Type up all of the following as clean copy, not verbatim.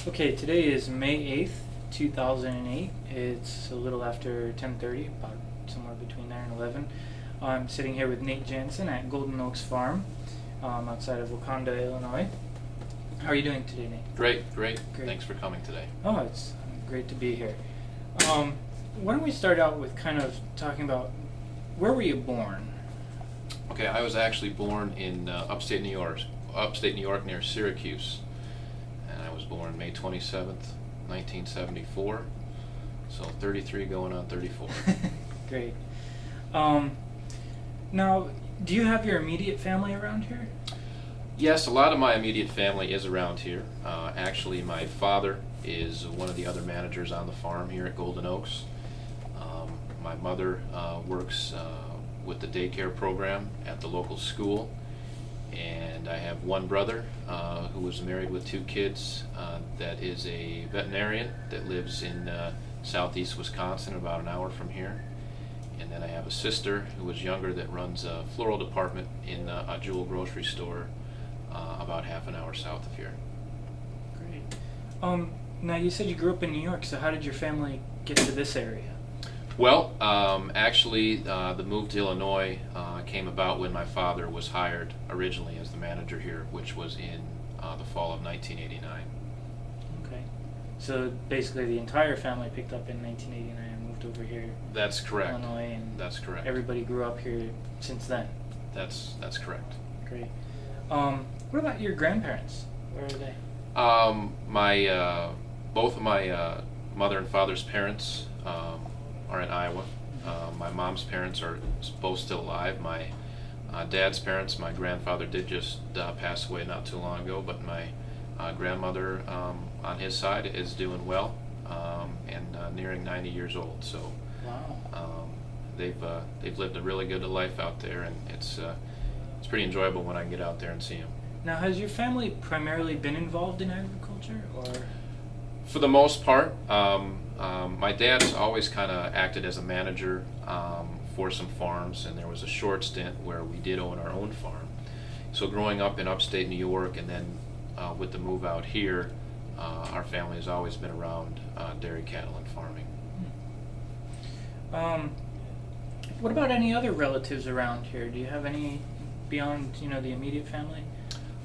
Okay, today is May 8th, 2008. It's a little after 10:30, about somewhere between there and 11. I'm sitting here with Nate Jannsen at Golden Oaks Farm outside of Wakanda, Illinois. How are you doing today, Nate? Great. Great. Thanks for coming today. Oh, it's great to be here. Why don't we start out with kind of talking about where were you born? Okay, I was actually born in upstate New York near Syracuse. And I was born May 27th, 1974. So 33 going on 34. Great. Now, do you have your immediate family around here? Yes, a lot of my immediate family is around here. Actually, my father is one of the other managers on the farm here at Golden Oaks. My mother works with the daycare program at the local school. And I have one brother who was married with two kids that is a veterinarian that lives in southeast Wisconsin, about an hour from here. And then I have a sister who was younger that runs a floral department in a Jewel grocery store about half an hour south of here. Great. Now you said you grew up in New York, so how did your family get to this area? Well, actually, the move to Illinois came about when my father was hired originally as the manager here, which was in the fall of 1989. Okay. So basically the entire family picked up in 1989 and moved over here That's correct. to Illinois, and That's correct. everybody grew up here since then. That's correct. Great. What about your grandparents? Where are they? Both of my mother and father's parents are in Iowa. My mom's parents are both still alive. My dad's parents, my grandfather did just pass away not too long ago, but my grandmother on his side is doing well and nearing 90 years old. So Wow. they've lived a really good life out there, and it's pretty enjoyable when I can get out there and see them. Now, has your family primarily been involved in agriculture, or? For the most part, my dad's always kind of acted as a manager for some farms, and there was a short stint where we did own our own farm. So growing up in upstate New York, and then with the move out here, our family has always been around dairy cattle and farming. What about any other relatives around here? Do you have any beyond, the immediate family?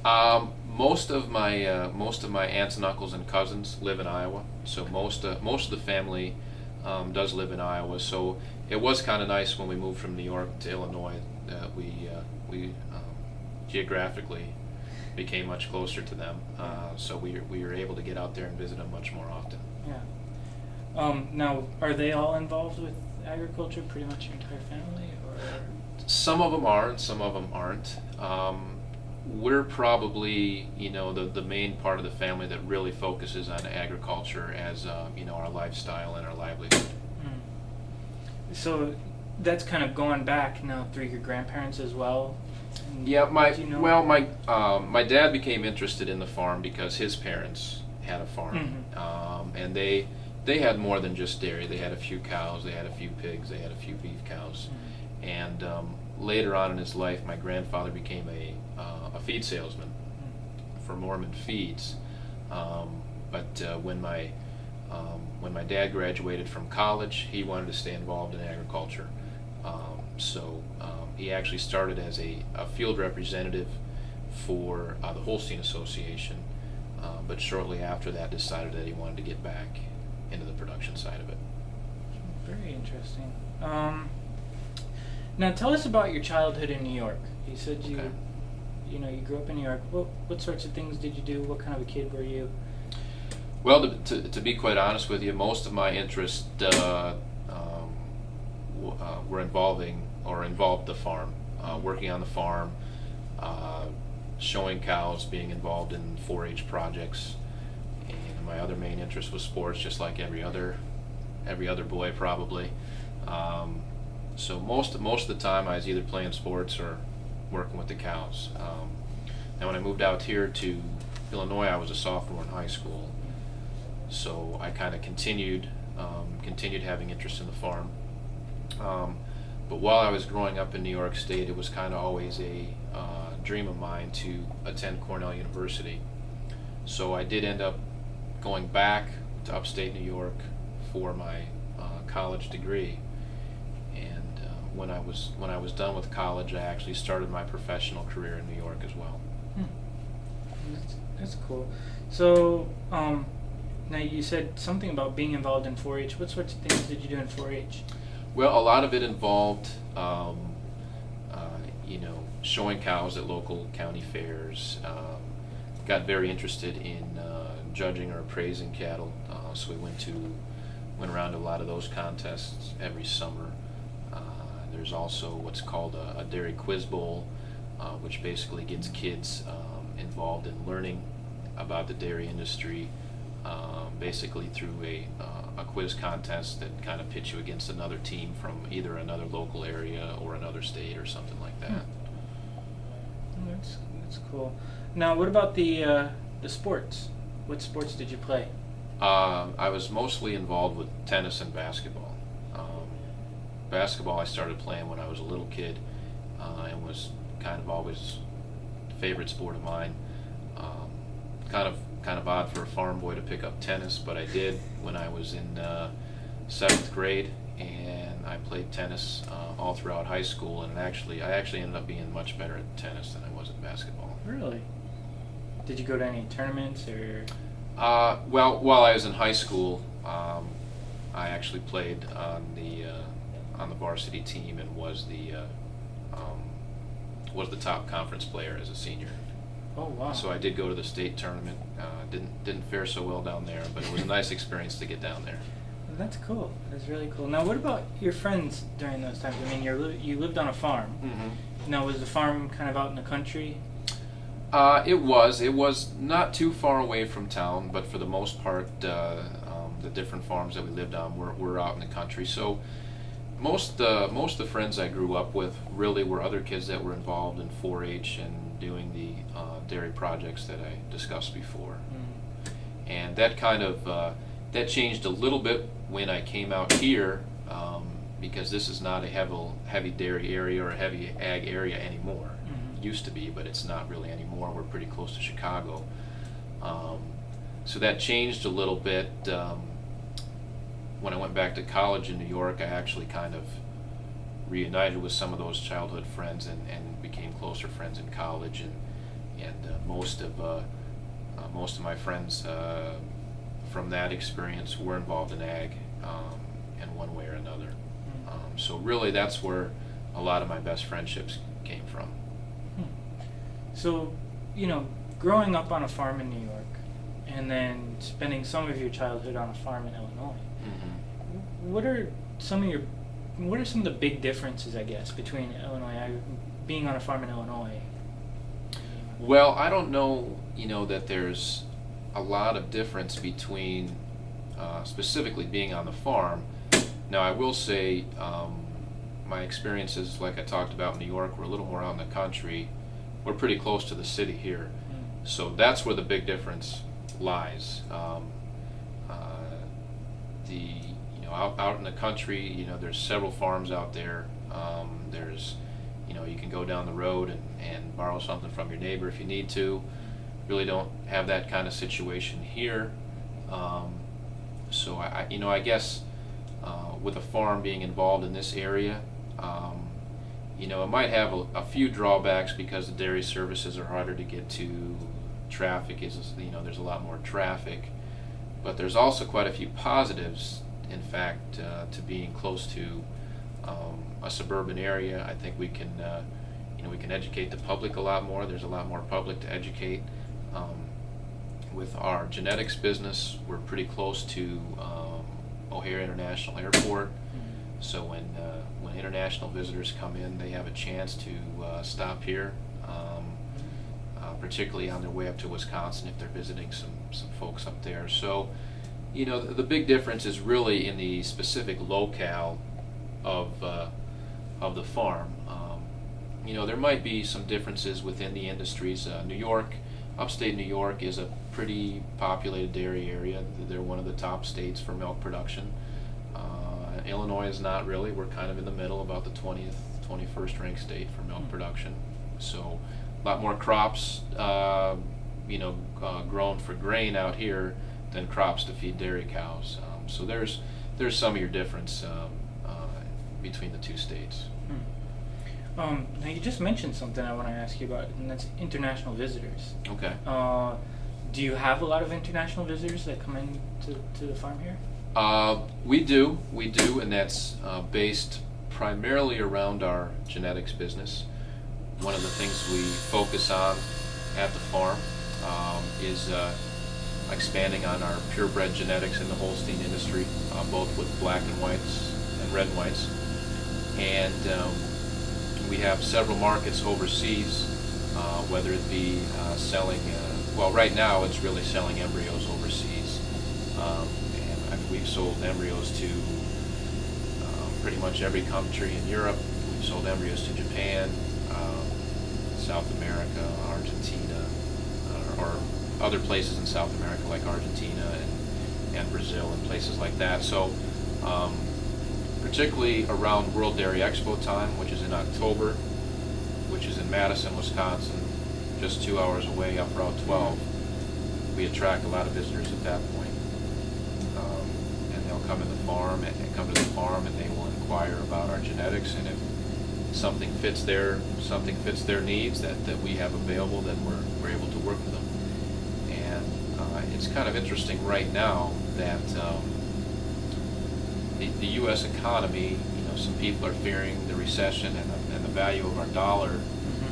Most of my aunts and uncles and cousins live in Iowa, so most of the family does live in Iowa. So it was kind of nice when we moved from New York to Illinois that we geographically became much closer to them. So we were able to get out there and visit them much more often. Yeah. Now, are they all involved with agriculture? Pretty much your entire family, or? Some of them are, and some of them aren't. We're probably, the main part of the family that really focuses on agriculture as, our lifestyle and our livelihood. So that's kind of going back now through your grandparents as well? Yeah, Do you know? well, my dad became interested in the farm because his parents had a farm, and they had more than just dairy. They had a few cows, they had a few pigs, they had a few beef cows, and later on in his life, my grandfather became a feed salesman for Mormon Feeds. But when my dad graduated from college, he wanted to stay involved in agriculture. So he actually started as a field representative for the Holstein Association, but shortly after that decided that he wanted to get back into the production side of it. Very interesting. Now tell us about your childhood in New York. You said you grew up in New York. What sorts of things did you do? What kind of a kid were you? Well, to be quite honest with you, most of my interests were involved the farm, working on the farm, showing cows, being involved in 4-H projects, and my other main interest was sports, just like every other boy probably. So most of the time I was either playing sports or working with the cows. Now when I moved out here to Illinois, I was a sophomore in high school, so I kind of continued having interest in the farm. But while I was growing up in New York State, it was kind of always a dream of mine to attend Cornell University. So I did end up going back to upstate New York for my college degree. And when I was done with college, I actually started my professional career in New York as well. That's cool. So, now you said something about being involved in 4-H. What sorts of things did you do in 4-H? Well, a lot of it involved, showing cows at local county fairs. Got very interested in judging or appraising cattle, so we went around to a lot of those contests every summer. There's also what's called a dairy quiz bowl, which basically gets kids involved in learning about the dairy industry, basically through a quiz contest that kind of pits you against another team from either another local area or another state or something like that. That's cool. Now, what about the sports? What sports did you play? I was mostly involved with tennis and basketball. Basketball I started playing when I was a little kid, and was kind of always a favorite sport of mine. Kind of odd for a farm boy to pick up tennis, but I did when I was in 7th grade, and I played tennis all throughout high school, and I actually ended up being much better at tennis than I was at basketball. Really? Did you go to any tournaments or? Well, while I was in high school, I actually played on the varsity team and was the top conference player as a senior. Oh wow! So I did go to the state tournament. Didn't fare so well down there, but it was a nice experience to get down there. That's cool. That's really cool. Now, what about your friends during those times? I mean, you lived on a farm. Mm-hmm. Now, was the farm kind of out in the country? It was not too far away from town, but for the most part, the different farms that we lived on were out in the country. So most of the friends I grew up with really were other kids that were involved in 4-H and doing the dairy projects that I discussed before. And that kind of that changed a little bit when I came out here, because this is not a heavy dairy area or a heavy ag area anymore. It used to be, but it's not really anymore. We're pretty close to Chicago. So that changed a little bit. When I went back to college in New York, I actually kind of reunited with some of those childhood friends and became closer friends in college, and most of my friends from that experience were involved in ag in one way or another. So really that's where a lot of my best friendships came from. So, growing up on a farm in New York and then spending some of your childhood on a farm in Illinois, what are some of the big differences, I guess, between being on a farm in Illinois? Well, I don't know, that there's a lot of difference between specifically being on the farm. Now, I will say my experiences, like I talked about in New York, were a little more out in the country. We're pretty close to the city here, so that's where the big difference lies. Out in the country, there's several farms out there. There's, you can go down the road and borrow something from your neighbor if you need to. Really don't have that kind of situation here. So I guess with a farm being involved in this area, it might have a few drawbacks because the dairy services are harder to get to. Traffic is, there's a lot more traffic, but there's also quite a few positives. In fact, to being close to a suburban area, I think we can educate the public a lot more. There's a lot more public to educate. With our genetics business, we're pretty close to O'Hare International Airport. So when international visitors come in, they have a chance to stop here, particularly on their way up to Wisconsin if they're visiting some folks up there. So, the big difference is really in the specific locale of the farm. There might be some differences within the industries. New York, upstate New York, is a pretty populated dairy area. They're one of the top states for milk production. Illinois is not really. We're kind of in the middle, about the 20th, 21st ranked state for milk production. So a lot more crops, grown for grain out here than crops to feed dairy cows. So there's some of your difference between the two states. Now you just mentioned something I want to ask you about, and that's international visitors. Okay. Do you have a lot of international visitors that come in to the farm here? We do, and that's based primarily around our genetics business. One of the things we focus on at the farm is expanding on our purebred genetics in the Holstein industry, both with black and whites and red and whites. And we have several markets overseas, whether it be selling, well, right now it's really selling embryos overseas. And we've sold embryos to pretty much every country in Europe. We've sold embryos to Japan, South America, Argentina, or other places in South America like Argentina and Brazil and places like that. So particularly around World Dairy Expo time, which is in October, which is in Madison, Wisconsin, just 2 hours away up Route 12, we attract a lot of visitors at that point. And they'll come to the farm and they will inquire about our genetics, and if something fits their needs that we have available, then we're able to work with them. And it's kind of interesting right now that the U.S. economy, some people are fearing the recession, and the value of our dollar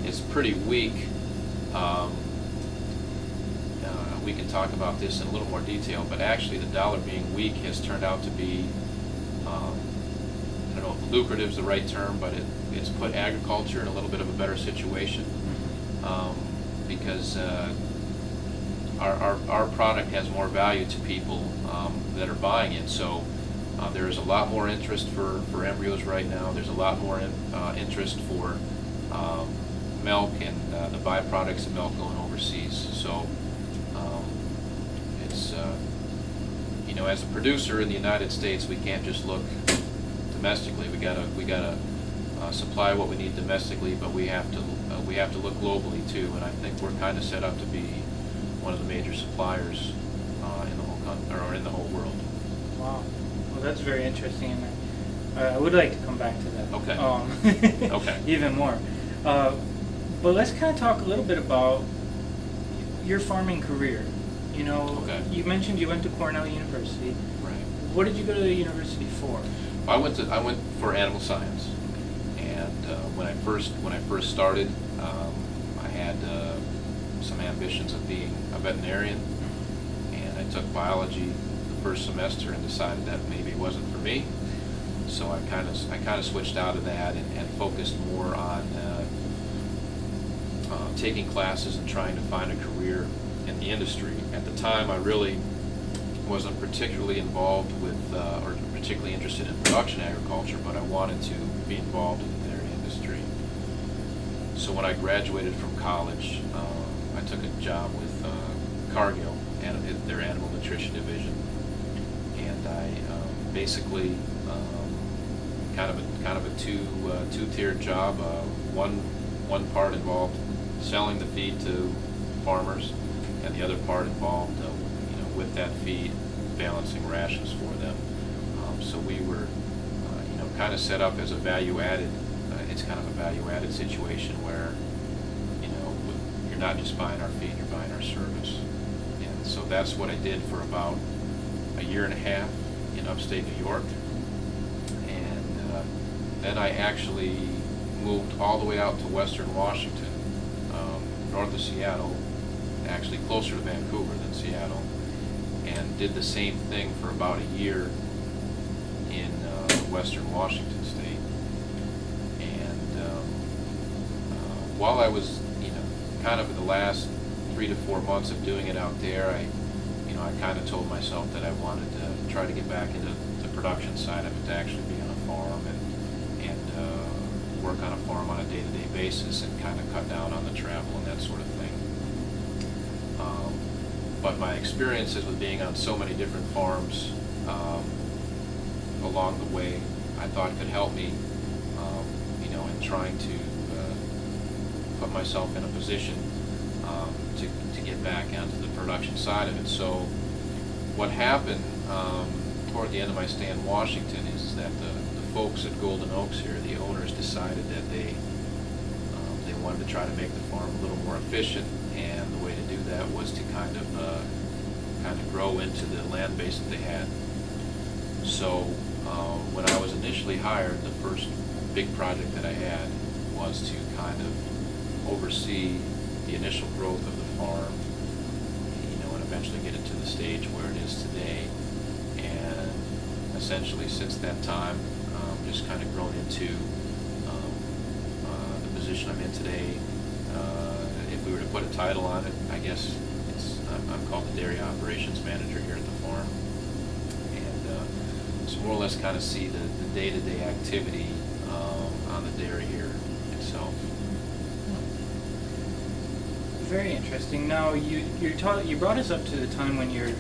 is pretty weak. We can talk about this in a little more detail, but actually the dollar being weak has turned out to be, I don't know if lucrative is the right term, but it's put agriculture in a little bit of a better situation, because our product has more value to people that are buying it. So there is a lot more interest for embryos right now. There's a lot more interest for milk and the byproducts of milk going overseas. So it's as a producer in the United States, we can't just look domestically. We gotta supply what we need domestically, but we have to look globally too. And I think we're kind of set up to be one of the major suppliers in the whole country, or in the whole world. Wow. Well, that's very interesting, and I would like to come back to that. Okay. Okay. Even more. But let's kind of talk a little bit about your farming career. Okay. You mentioned you went to Cornell University. Right. What did you go to the university for? I went for animal science, and when I first started, I had some ambitions of being a veterinarian, and I took biology the first semester and decided that maybe it wasn't for me. So I kind of switched out of that and focused more on taking classes and trying to find a career in the industry. At the time, I really wasn't particularly involved with or particularly interested in production agriculture, but I wanted to be involved in the dairy industry. So when I graduated from college, I took a job with Cargill and their animal nutrition division, and I basically kind of a two-tiered job. One part involved selling the feed to farmers, and the other part involved with that feed balancing rations for them. So we were kind of set up as a value-added. It's kind of a value-added situation where you're not just buying our feed, you're buying our service. And so that's what I did for about a year and a half in upstate New York. And then I actually moved all the way out to western Washington, north of Seattle, actually closer to Vancouver than Seattle, and did the same thing for about a year in western Washington state. And while I was, kind of in the last 3 to 4 months of doing it out there, I kind of told myself that I wanted to try to get back into the production side of it, to actually be on a farm and work on a farm on a day-to-day basis and kind of cut down on the travel and that sort of thing. But my experiences with being on so many different farms along the way, I thought could help me, in trying to put myself in a position to get back onto the production side of it. So what happened toward the end of my stay in Washington is that the folks at Golden Oaks here, the owners, decided that they wanted to try to make the farm a little more efficient, and the way to do that was to kind of grow into the land base that they had. So when I was initially hired, the first big project that I had was to kind of oversee the initial growth of the farm, and eventually get it to the stage where it is today. And essentially since that time, just kind of grown into the position I'm in today. If we were to put a title on it, I guess I'm called the Dairy Operations Manager here at the farm. And so more or less kind of see the day-to-day activity on the dairy here itself. Very interesting. Now you brought us up to the time when you're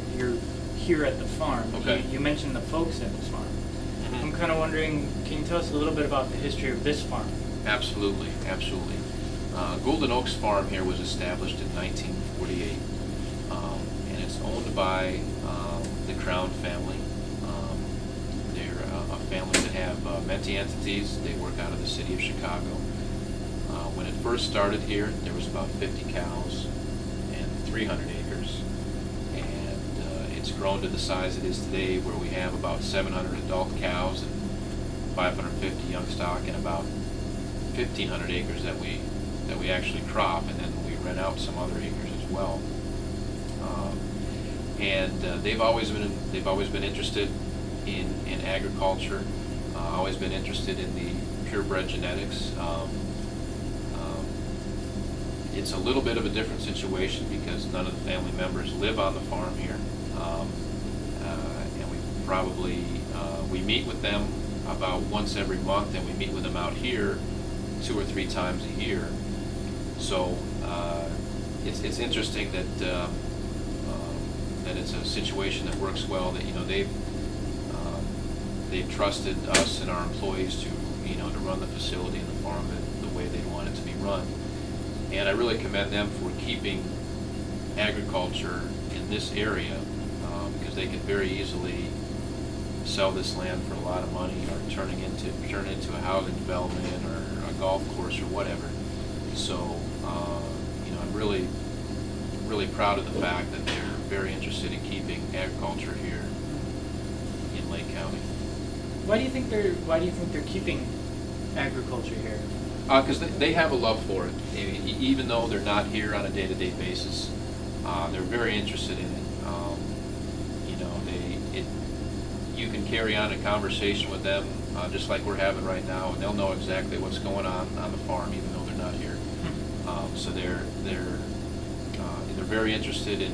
here at the farm. Okay. You mentioned the folks at this farm. Mm-hmm. I'm kind of wondering, can you tell us a little bit about the history of this farm? Absolutely, absolutely. Golden Oaks Farm here was established in 1948, and it's owned by the Crown family. They're a family that have many entities. They work out of the city of Chicago. When it first started here, there was about 50 cows and 300 acres, and it's grown to the size it is today, where we have about 700 adult cows and 550 young stock, and about 1,500 acres that we actually crop, and then we rent out some other acres as well. They've always been interested in agriculture, always been interested in the purebred genetics. It's a little bit of a different situation because none of the family members live on the farm here, and we meet with them about once every month, and we meet with them out here 2 or 3 times a year. So it's interesting that that it's a situation that works well. That they've trusted us and our employees to to run the facility and the farm the way they want it to be run. And I really commend them for keeping agriculture in this area, because they could very easily sell this land for a lot of money, or turn it into a housing development or a golf course or whatever. So I'm really proud of the fact that they're very interested in keeping agriculture here in Lake County. Why do you think they're keeping agriculture here? Because they have a love for it. Even though they're not here on a day-to-day basis, they're very interested in it. You can carry on a conversation with them just like we're having right now, and they'll know exactly what's going on the farm, even though they're not here. So they're very interested in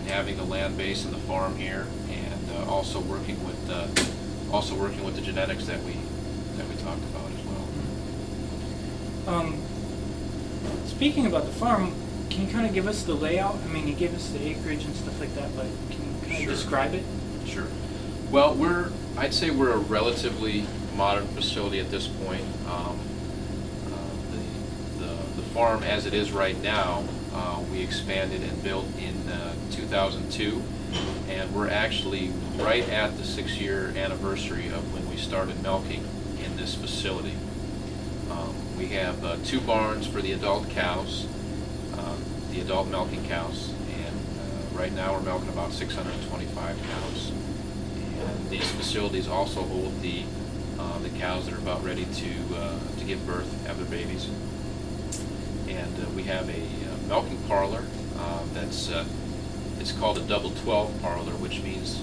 having the land base and the farm here, and also working with the genetics that we talked about as well. Speaking about the farm, can you kind of give us the layout? I mean, you gave us the acreage and stuff like that, but can you kind of describe it? Sure. Well, I'd say we're a relatively modern facility at this point. The farm as it is right now, we expanded and built in 2002, and we're actually right at the 6-year anniversary of when we started milking in this facility. We have 2 barns for the adult cows, the adult milking cows, and right now we're milking about 625 cows. And these facilities also hold the cows that are about ready to give birth, have their babies. And we have a milking parlor it's called a double 12 parlor, which means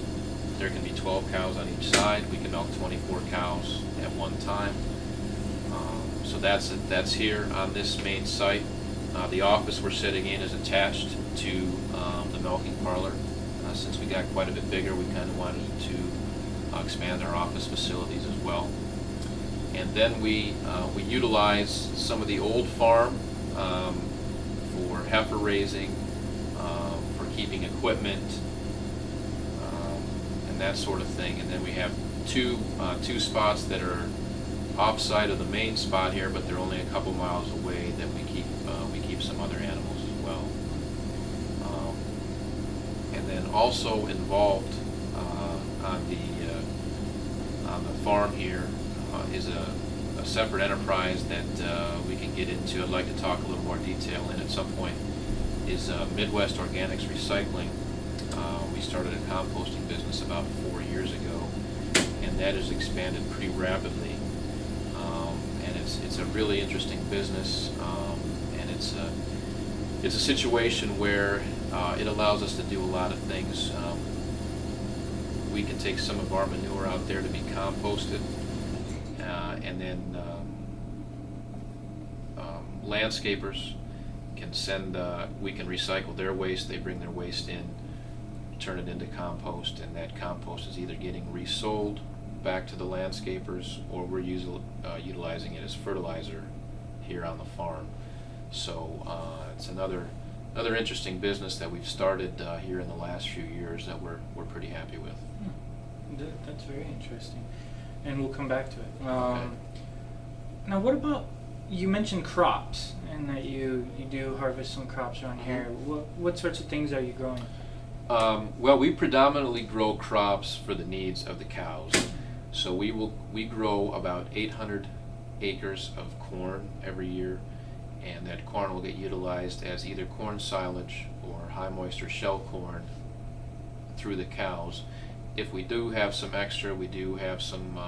there can be 12 cows on each side. We can milk 24 cows at one time. So that's here on this main site. The office we're sitting in is attached to the milking parlor. Since we got quite a bit bigger, we kind of wanted to expand our office facilities as well. And then we utilize some of the old farm for heifer raising, for keeping equipment, and that sort of thing. And then we have two spots that are off-site of the main spot here, but they're only a couple miles away, that we keep some other animals as well. then also involved on the farm here is a separate enterprise that we can get into. I'd like to talk a little more detail in at some point. Is Midwest Organics Recycling. We started a composting business about 4 years ago, and that has expanded pretty rapidly. And it's a really interesting business, and it's a situation where it allows us to do a lot of things. We can take some of our manure out there to be composted, and then landscapers can send, we can recycle their waste. They bring their waste in, turn it into compost, and that compost is either getting resold back to the landscapers, or we're utilizing it as fertilizer here on the farm. So it's another interesting business that we've started here in the last few years that we're pretty happy with. That's very interesting, and we'll come back to it. Okay. Now, what about, you mentioned crops, and that you do harvest some crops around here. What sorts of things are you growing? Well, we predominantly grow crops for the needs of the cows. So we grow about 800 acres of corn every year, and that corn will get utilized as either corn silage or high moisture shell corn through the cows. If we do have some extra, we do have some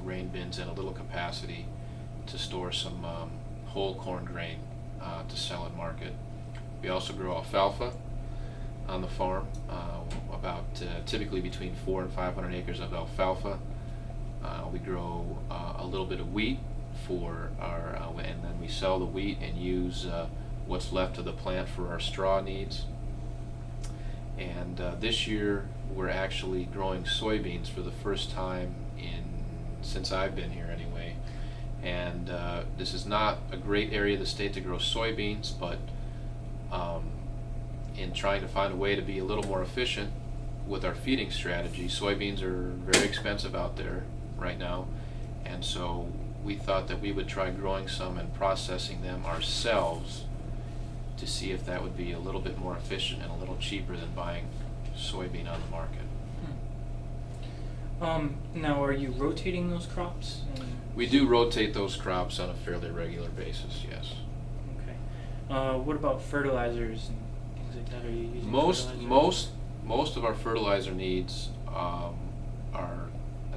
grain bins in a little capacity to store some whole corn grain to sell in market. We also grow alfalfa on the farm, about typically between 400 and 500 acres of alfalfa. We grow a little bit of wheat for our, and then we sell the wheat and use what's left of the plant for our straw needs. And this year we're actually growing soybeans for the first time since I've been here anyway. And this is not a great area of the state to grow soybeans, but in trying to find a way to be a little more efficient with our feeding strategy, soybeans are very expensive out there right now, and so we thought that we would try growing some and processing them ourselves to see if that would be a little bit more efficient and a little cheaper than buying soybean on the market. Now, are you rotating those crops? We do rotate those crops on a fairly regular basis, yes. Okay. What about fertilizers and things like that? Are you using Most of our fertilizer needs are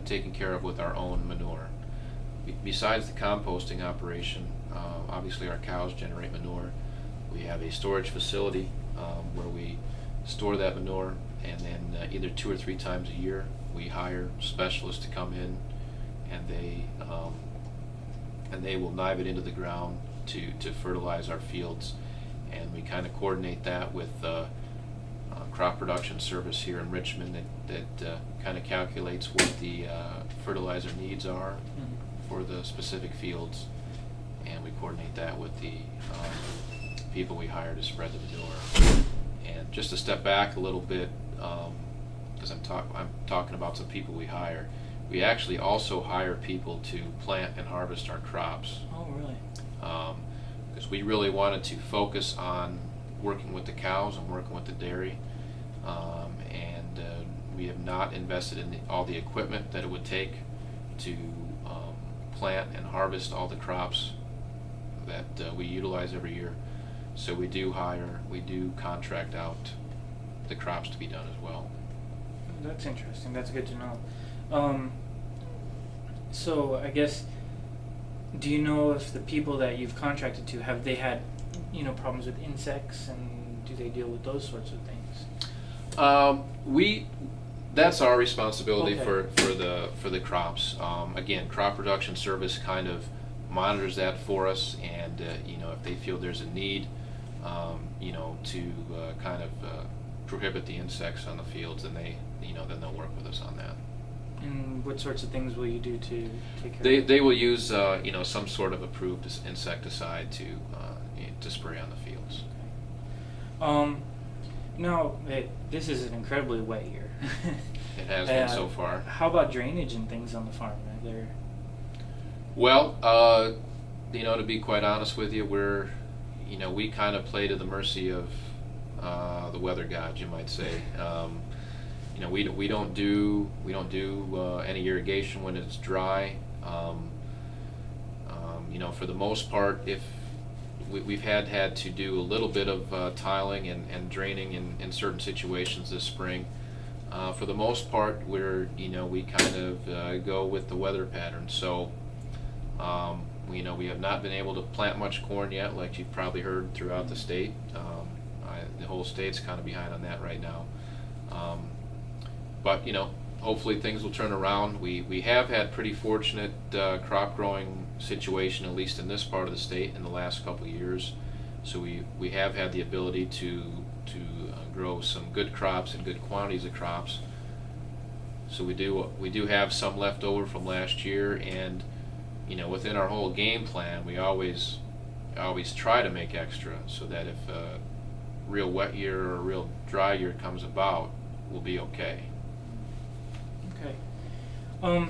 taken care of with our own manure. Besides the composting operation, obviously our cows generate manure. We have a storage facility where we store that manure, and then either 2 or 3 times a year we hire specialists to come in, and they will knive it into the ground to fertilize our fields, and we kind of coordinate that with crop production service here in Richmond that kind of calculates what the fertilizer needs are for the specific fields, and we coordinate that with the people we hire to spread the manure. And just to step back a little bit, because I'm talking about some people we hire, we actually also hire people to plant and harvest our crops. Oh, really? Because we really wanted to focus on working with the cows and working with the dairy, and we have not invested in all the equipment that it would take to plant and harvest all the crops that we utilize every year. So we do contract out the crops to be done as well. That's interesting. That's good to know. So I guess, do you know if the people that you've contracted to, have they had, problems with insects, and do they deal with those sorts of things? That's our responsibility. Okay. for the crops. Again, crop production service kind of monitors that for us, and if they feel there's a need, to kind of prohibit the insects on the fields, and then they'll work with us on that. And what sorts of things will you do to take care of it? They will use some sort of approved insecticide to spray on the fields. Okay. Now, this is an incredibly wet year. It has been so far. How about drainage and things on the farm? Well, to be quite honest with you, we kind of play to the mercy of the weather gods, you might say. You know, we don't do any irrigation when it's dry. You know, for the most part, if we've had to do a little bit of tiling and draining in certain situations this spring. For the most part, we kind of go with the weather pattern. So, we have not been able to plant much corn yet, like you've probably heard throughout the state. The whole state's kind of behind on that right now. But hopefully things will turn around. We have had pretty fortunate crop growing situation, at least in this part of the state, in the last couple of years. So we have had the ability to grow some good crops and good quantities of crops. So we do have some left over from last year, and within our whole game plan, we always try to make extra, so that if a real wet year or a real dry year comes about, we'll be okay. Okay.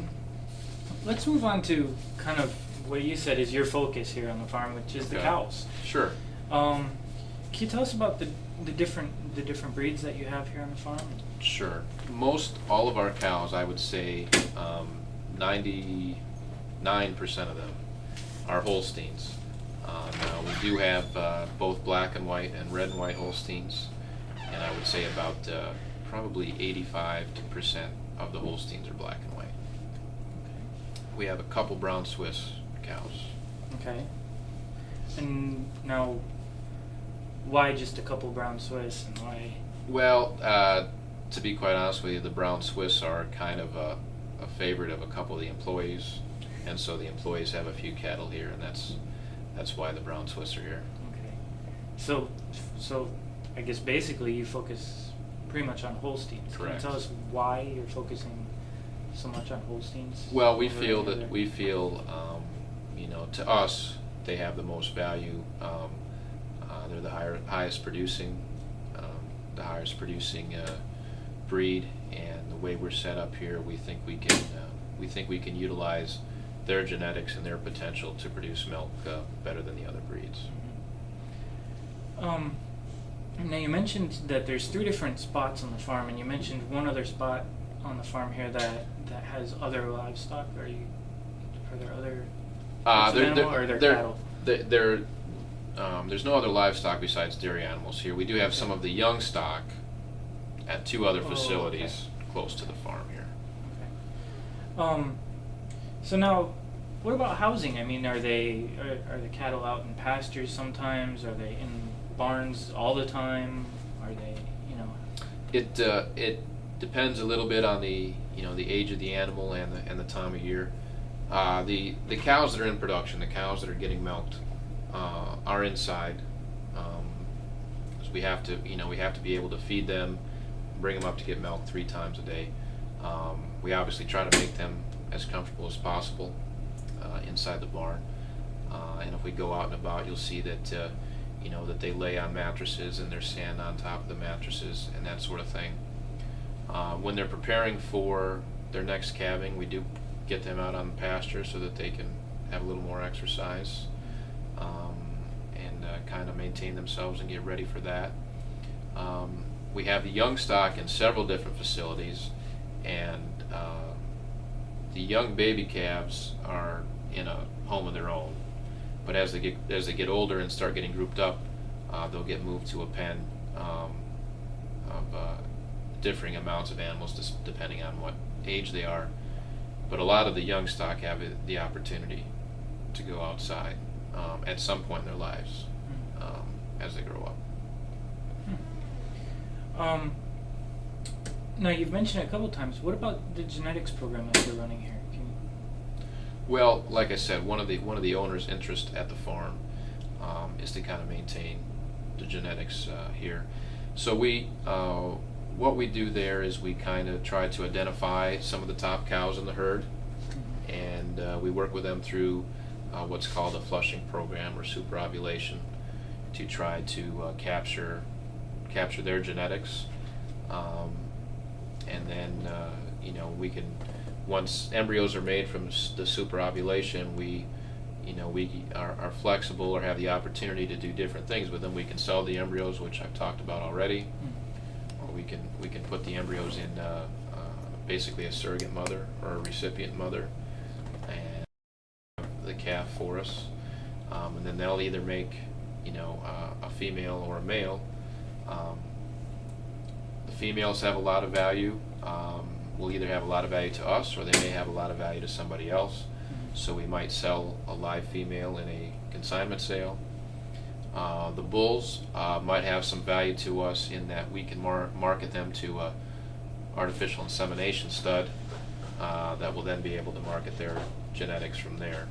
Let's move on to kind of what you said is your focus here on the farm, which is the cows. Sure. Can you tell us about the different breeds that you have here on the farm? Sure. Most all of our cows, I would say, 99% of them are Holsteins. Now we do have both black and white and red and white Holsteins, and I would say about probably 85% of the Holsteins are black and white. Okay. We have a couple brown Swiss cows. Okay. And now, why just a couple brown Swiss, and why? Well, to be quite honest with you, the brown Swiss are kind of a favorite of a couple of the employees, and so the employees have a few cattle here, and that's why the brown Swiss are here. Okay. So I guess basically you focus pretty much on Holsteins. Correct. Can you tell us why you're focusing so much on Holsteins? Well, we feel to us they have the most value. They're the highest producing breed, and the way we're set up here, we think we can utilize their genetics and their potential to produce milk better than the other breeds. Now you mentioned that there's 3 different spots on the farm, and you mentioned one other spot on the farm here that has other livestock. Are there other animal, or are there cattle? There's no other livestock besides dairy animals here. We do have some of the young stock at 2 other facilities close to the farm here. Okay. So now, what about housing? I mean, are the cattle out in pastures sometimes? Are they in barns all the time? Are they, It depends a little bit on the age of the animal and the time of year. The cows that are in production, the cows that are getting milked, are inside. So we have to be able to feed them, bring them up to get milk 3 times a day. We obviously try to make them as comfortable as possible inside the barn. And if we go out and about, you'll see that that they lay on mattresses and there's sand on top of the mattresses and that sort of thing. When they're preparing for their next calving, we do get them out on the pasture so that they can have a little more exercise and kind of maintain themselves and get ready for that. We have the young stock in several different facilities, and the young baby calves are in a home of their own. But as they get older and start getting grouped up, they'll get moved to a pen of differing amounts of animals depending on what age they are. But a lot of the young stock have the opportunity to go outside at some point in their lives as they grow up. Now you've mentioned it a couple times. What about the genetics program that you're running here? Well, like I said, one of the owners' interest at the farm is to kind of maintain the genetics here. So what we do there is we kind of try to identify some of the top cows in the herd, and we work with them through what's called a flushing program or superovulation to try to capture their genetics, and then we can, once embryos are made from the superovulation, we we are flexible or have the opportunity to do different things. But then we can sell the embryos, which I've talked about already, or we can put the embryos in basically a surrogate mother or a recipient mother, and the calf for us, and then they'll either make a female or a male. The females have a lot of value. Will either have a lot of value to us, or they may have a lot of value to somebody else. So we might sell a live female in a consignment sale. The bulls might have some value to us in that we can market them to a artificial insemination stud that will then be able to market their genetics from there.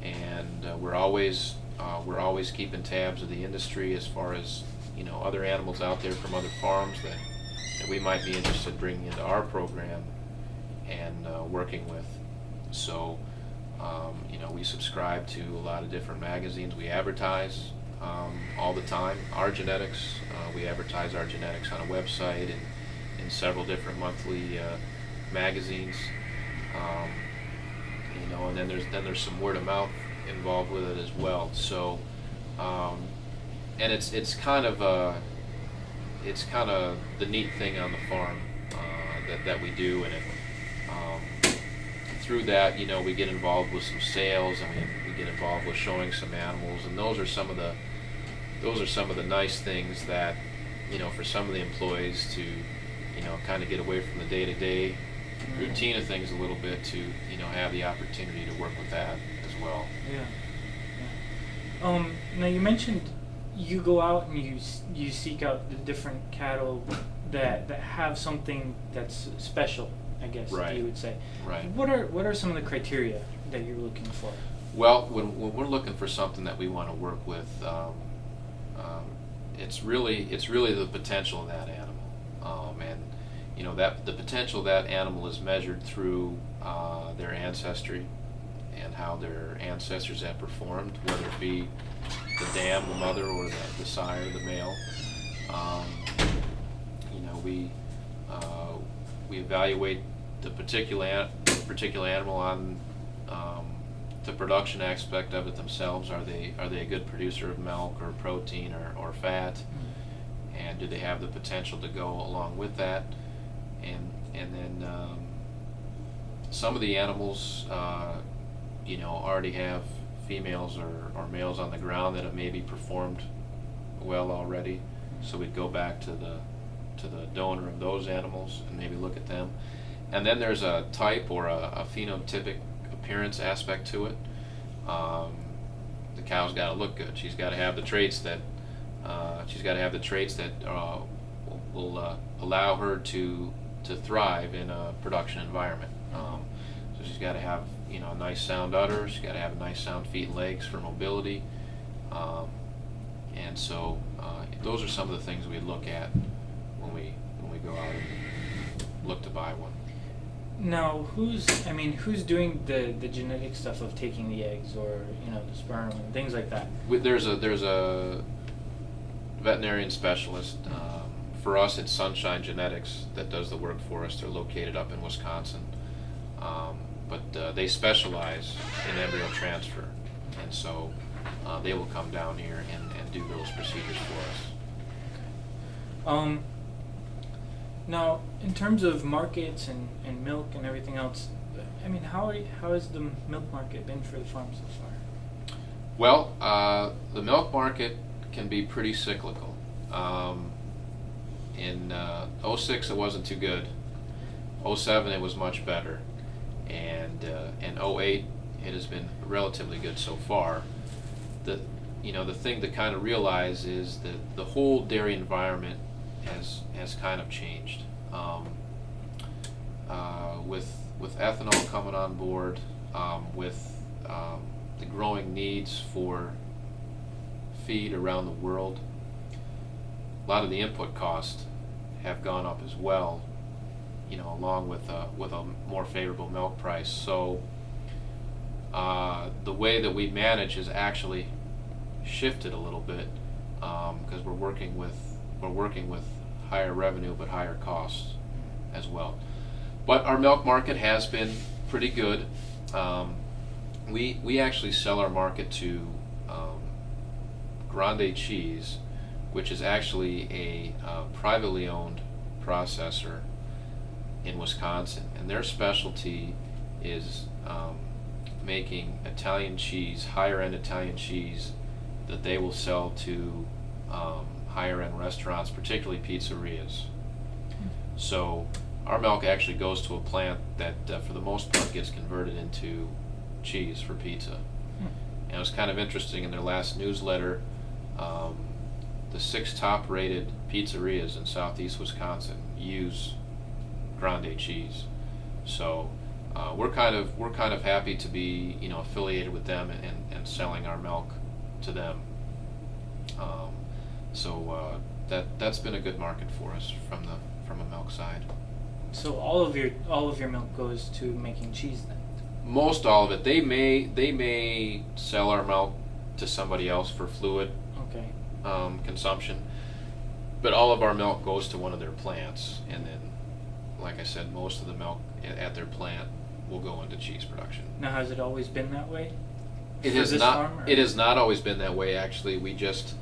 And we're always keeping tabs of the industry as far as other animals out there from other farms that we might be interested in bringing into our program and working with. So we subscribe to a lot of different magazines. We advertise all the time our genetics. We advertise our genetics on a website and in several different monthly magazines. And then there's some word of mouth involved with it as well. So and it's kind of the neat thing on the farm that we do, and through that, we get involved with some sales, and we get involved with showing some animals, and those are some of the nice things that for some of the employees to kind of get away from the day-to-day routine of things a little bit, to have the opportunity to work with that as well. Yeah. Now you mentioned you go out and you seek out the different cattle that have something that's special, I guess. Right. You would say. Right. What are some of the criteria that you're looking for? Well, when we're looking for something that we want to work with, it's really the potential of that animal, and that the potential of that animal is measured through their ancestry and how their ancestors have performed, whether it be the dam, the mother, or the sire, the male. We evaluate the particular animal on the production aspect of it themselves. Are they a good producer of milk or protein or fat, and do they have the potential to go along with that? And then some of the animals already have females or males on the ground that have maybe performed well already, so we'd go back to the donor of those animals and maybe look at them. And then there's a type or a phenotypic appearance aspect to it. The cow's got to look good. She's got to have the traits that will allow her to thrive in a production environment. So she's got to have a nice sound udder. She's got to have nice sound feet and legs for mobility. And so those are some of the things we look at when we go out and look to buy one. Now, who's doing the genetic stuff of taking the eggs or the sperm and things like that? There's a veterinarian specialist. For us, it's Sunshine Genetics that does the work for us. They're located up in Wisconsin, but they specialize in embryo transfer, and so they will come down here and do those procedures for us. Now, in terms of markets and milk and everything else, how has the milk market been for the farm so far? Well, the milk market can be pretty cyclical. In 06 it wasn't too good. 07 it was much better, and in 08 it has been relatively good so far. The thing to kind of realize is that the whole dairy environment has kind of changed. With ethanol coming on board, with the growing needs for feed around the world, a lot of the input costs have gone up as well, along with a more favorable milk price. So the way that we manage has actually shifted a little bit, because we're working with higher revenue but higher costs as well. But our milk market has been pretty good. We actually sell our market to Grande Cheese, which is actually a privately owned processor in Wisconsin, and their specialty is making Italian cheese, higher end Italian cheese, that they will sell to higher end restaurants, particularly pizzerias. So our milk actually goes to a plant that for the most part gets converted into cheese for pizza. And it was kind of interesting, in their last newsletter, the 6 top rated pizzerias in southeast Wisconsin use Grande cheese. So we're kind of happy to be, you know, affiliated with them and selling our milk to them. That's been a good market for us from a milk side. So all of your milk goes to making cheese then? Most all of it. They may sell our milk to somebody else for fluid Okay. Consumption, but all of our milk goes to one of their plants, and then, like I said, most of the milk at their plant will go into cheese production. Now, has it always been that way? It For has this not. farm, or- It has not always been that way. Actually, we just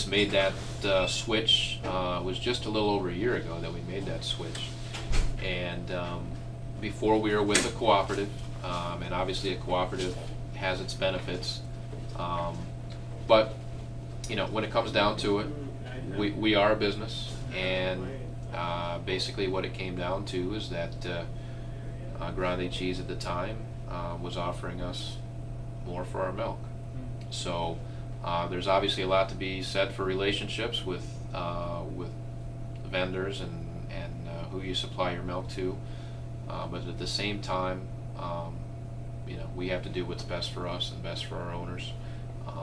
made that switch. It was just a little over a year ago that we made that switch, and before we were with a cooperative, and obviously a cooperative has its benefits, but you know, when it comes down to it, we are a business, and basically what it came down to is that Grande Cheese at the time was offering us more for our milk. So there's obviously a lot to be said for relationships with vendors and who you supply your milk to, but at the same time, you know, we have to do what's best for us and best for our owners.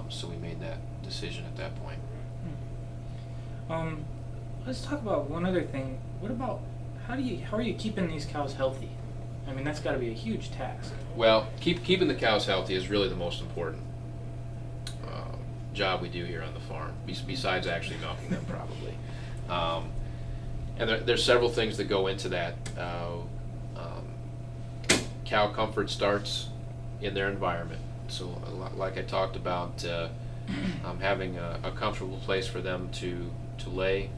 So we made that decision at that point. Let's talk about one other thing. What about how are you keeping these cows healthy? I mean, that's got to be a huge task. Well, keeping the cows healthy is really the most important job we do here on the farm, besides actually milking them, probably. And there's several things that go into that. Cow comfort starts in their environment. So, like I talked about, having a comfortable place for them to lay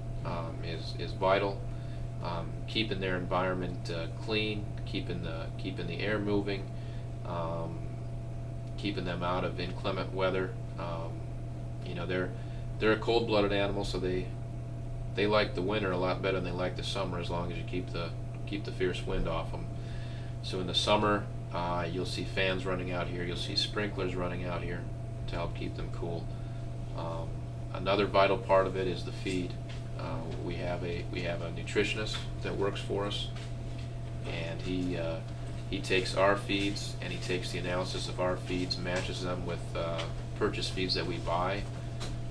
is vital. Keeping their environment clean, keeping the air moving, keeping them out of inclement weather. You know, they're a cold-blooded animal, so they like the winter a lot better than they like the summer, as long as you keep the fierce wind off them. So in the summer, you'll see fans running out here. You'll see sprinklers running out here to help keep them cool. Another vital part of it is the feed. We have a nutritionist that works for us, and he takes our feeds and he takes the analysis of our feeds, matches them with purchase feeds that we buy,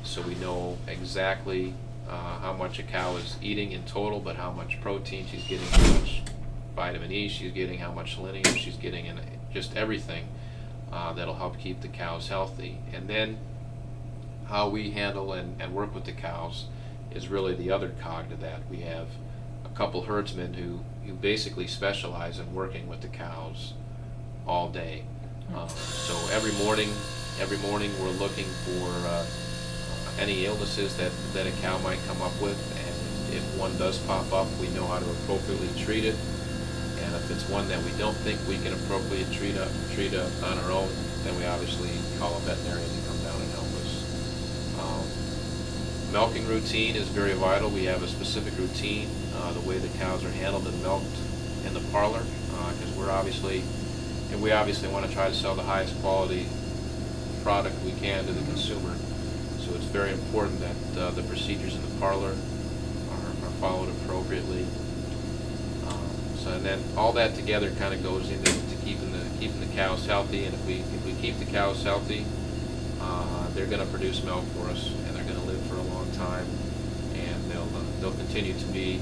so we know exactly how much a cow is eating in total, but how much protein she's getting, how much vitamin E she's getting, how much selenium she's getting, and just everything that'll help keep the cows healthy. And then how we handle and work with the cows is really the other cog to that. We have a couple herdsmen who basically specialize in working with the cows all day. So every morning we're looking for any illnesses that a cow might come up with, and if one does pop up, we know how to appropriately treat it. And if it's one that we don't think we can appropriately treat on our own, then we obviously call a veterinarian to come down and help us. Milking routine is very vital. We have a specific routine, the way the cows are handled and milked in the parlor, because we obviously want to try to sell the highest quality product we can to the consumer. So it's very important that the procedures in the parlor are followed appropriately. And then all that together kind of goes into keeping the cows healthy. And if we keep the cows healthy, they're going to produce milk for us, and they're going to live for a long time, and they'll continue to be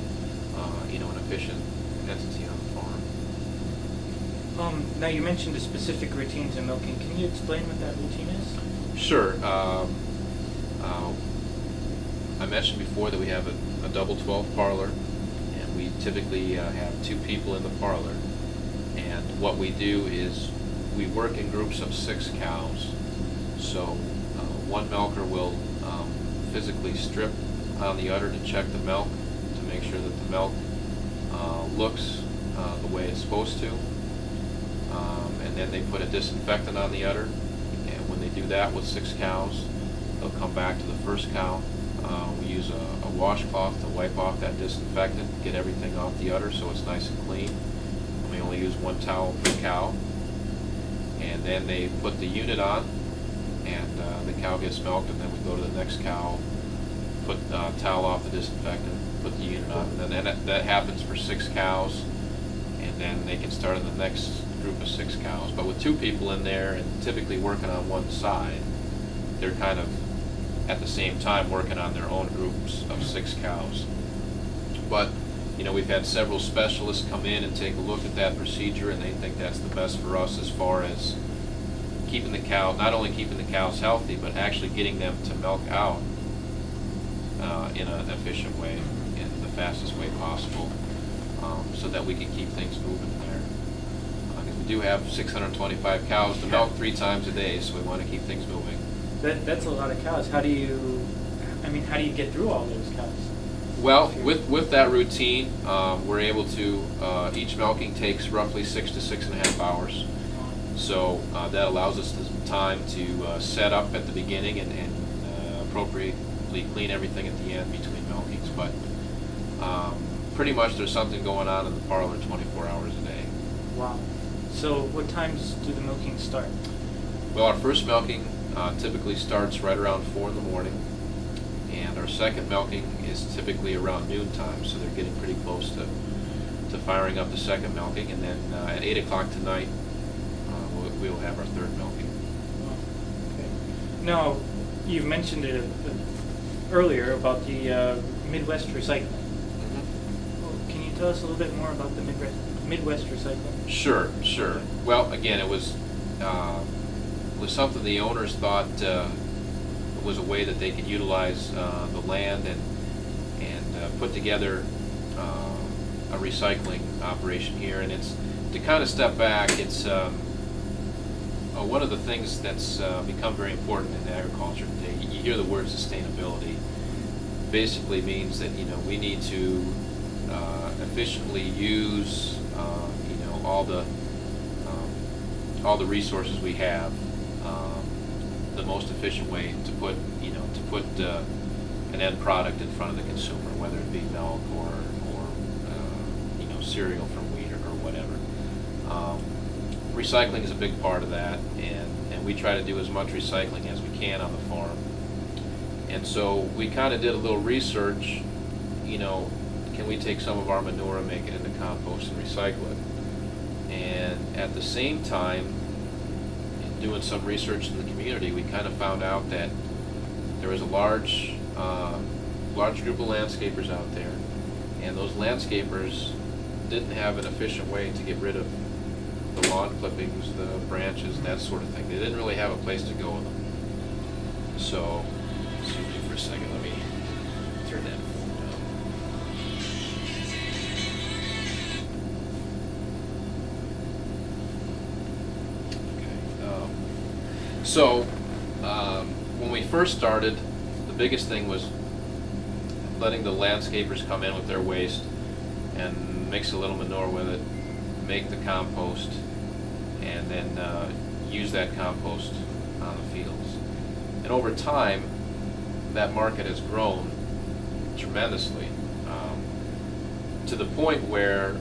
an efficient entity on the farm. Now you mentioned the specific routines in milking. Can you explain what that routine is? Sure. I mentioned before that we have a double 12 parlor. We typically have 2 people in the parlor, and what we do is we work in groups of 6 cows. So one milker will physically strip on the udder to check the milk, to make sure that the milk looks the way it's supposed to. And then they put a disinfectant on the udder. And when they do that with 6 cows, they'll come back to the first cow. We use a washcloth to wipe off that disinfectant, get everything off the udder so it's nice and clean. We only use 1 towel per cow. And then they put the unit on, and the cow gets milked, and then we go to the next cow, put the towel off the disinfectant, put the unit on, and then that happens for 6 cows, and then they can start in the next group of 6 cows. But with 2 people in there and typically working on one side, they're kind of at the same time working on their own groups of 6 cows. But we've had several specialists come in and take a look at that procedure, and they think that's the best for us as far as keeping the cow, not only keeping the cows healthy, but actually getting them to milk out in an efficient way, in the fastest way possible, so that we can keep things moving there. We do have 625 cows to milk 3 times a day, so we want to keep things moving. That's a lot of cows. How do you get through all those cows? Well, with that routine, we're able to, each milking takes roughly 6 to 6.5 hours. So that allows us the time to set up at the beginning and appropriately clean everything at the end between milkings. But pretty much there's something going on in the parlor 24 hours a day. Wow. So what times do the milkings start? Well, our first milking typically starts right around 4 in the morning. And our second milking is typically around noontime, so they're getting pretty close to firing up the second milking. And then at 8 o'clock tonight, we'll have our third milking. Okay. Now, you've mentioned it earlier about the Midwest recycling. Mm-hmm. Can you tell us a little bit more about the Midwest recycling? Sure. Well, again, it was something the owners thought was a way that they could utilize the land and put together a recycling operation here. And it's, to kind of step back, it's one of the things that's become very important in agriculture today. You hear the word sustainability. Basically means that we need to efficiently use all the resources we have the most efficient way to put an end product in front of the consumer, whether it be milk or cereal from wheat or whatever. Recycling is a big part of that, and we try to do as much recycling as we can on the farm. And so we kind of did a little research, can we take some of our manure and make it into compost and recycle it? And at the same time, doing some research in the community, we kind of found out that there was a large group of landscapers out there, and those landscapers didn't have an efficient way to get rid of the lawn clippings, the branches, that sort of thing. They didn't really have a place to go with them. So, excuse me for a second, let me turn that phone down. So, when we first started, the biggest thing was letting the landscapers come in with their waste and mix a little manure with it, make the compost, and then use that compost on the fields. And over time, that market has grown tremendously, to the point where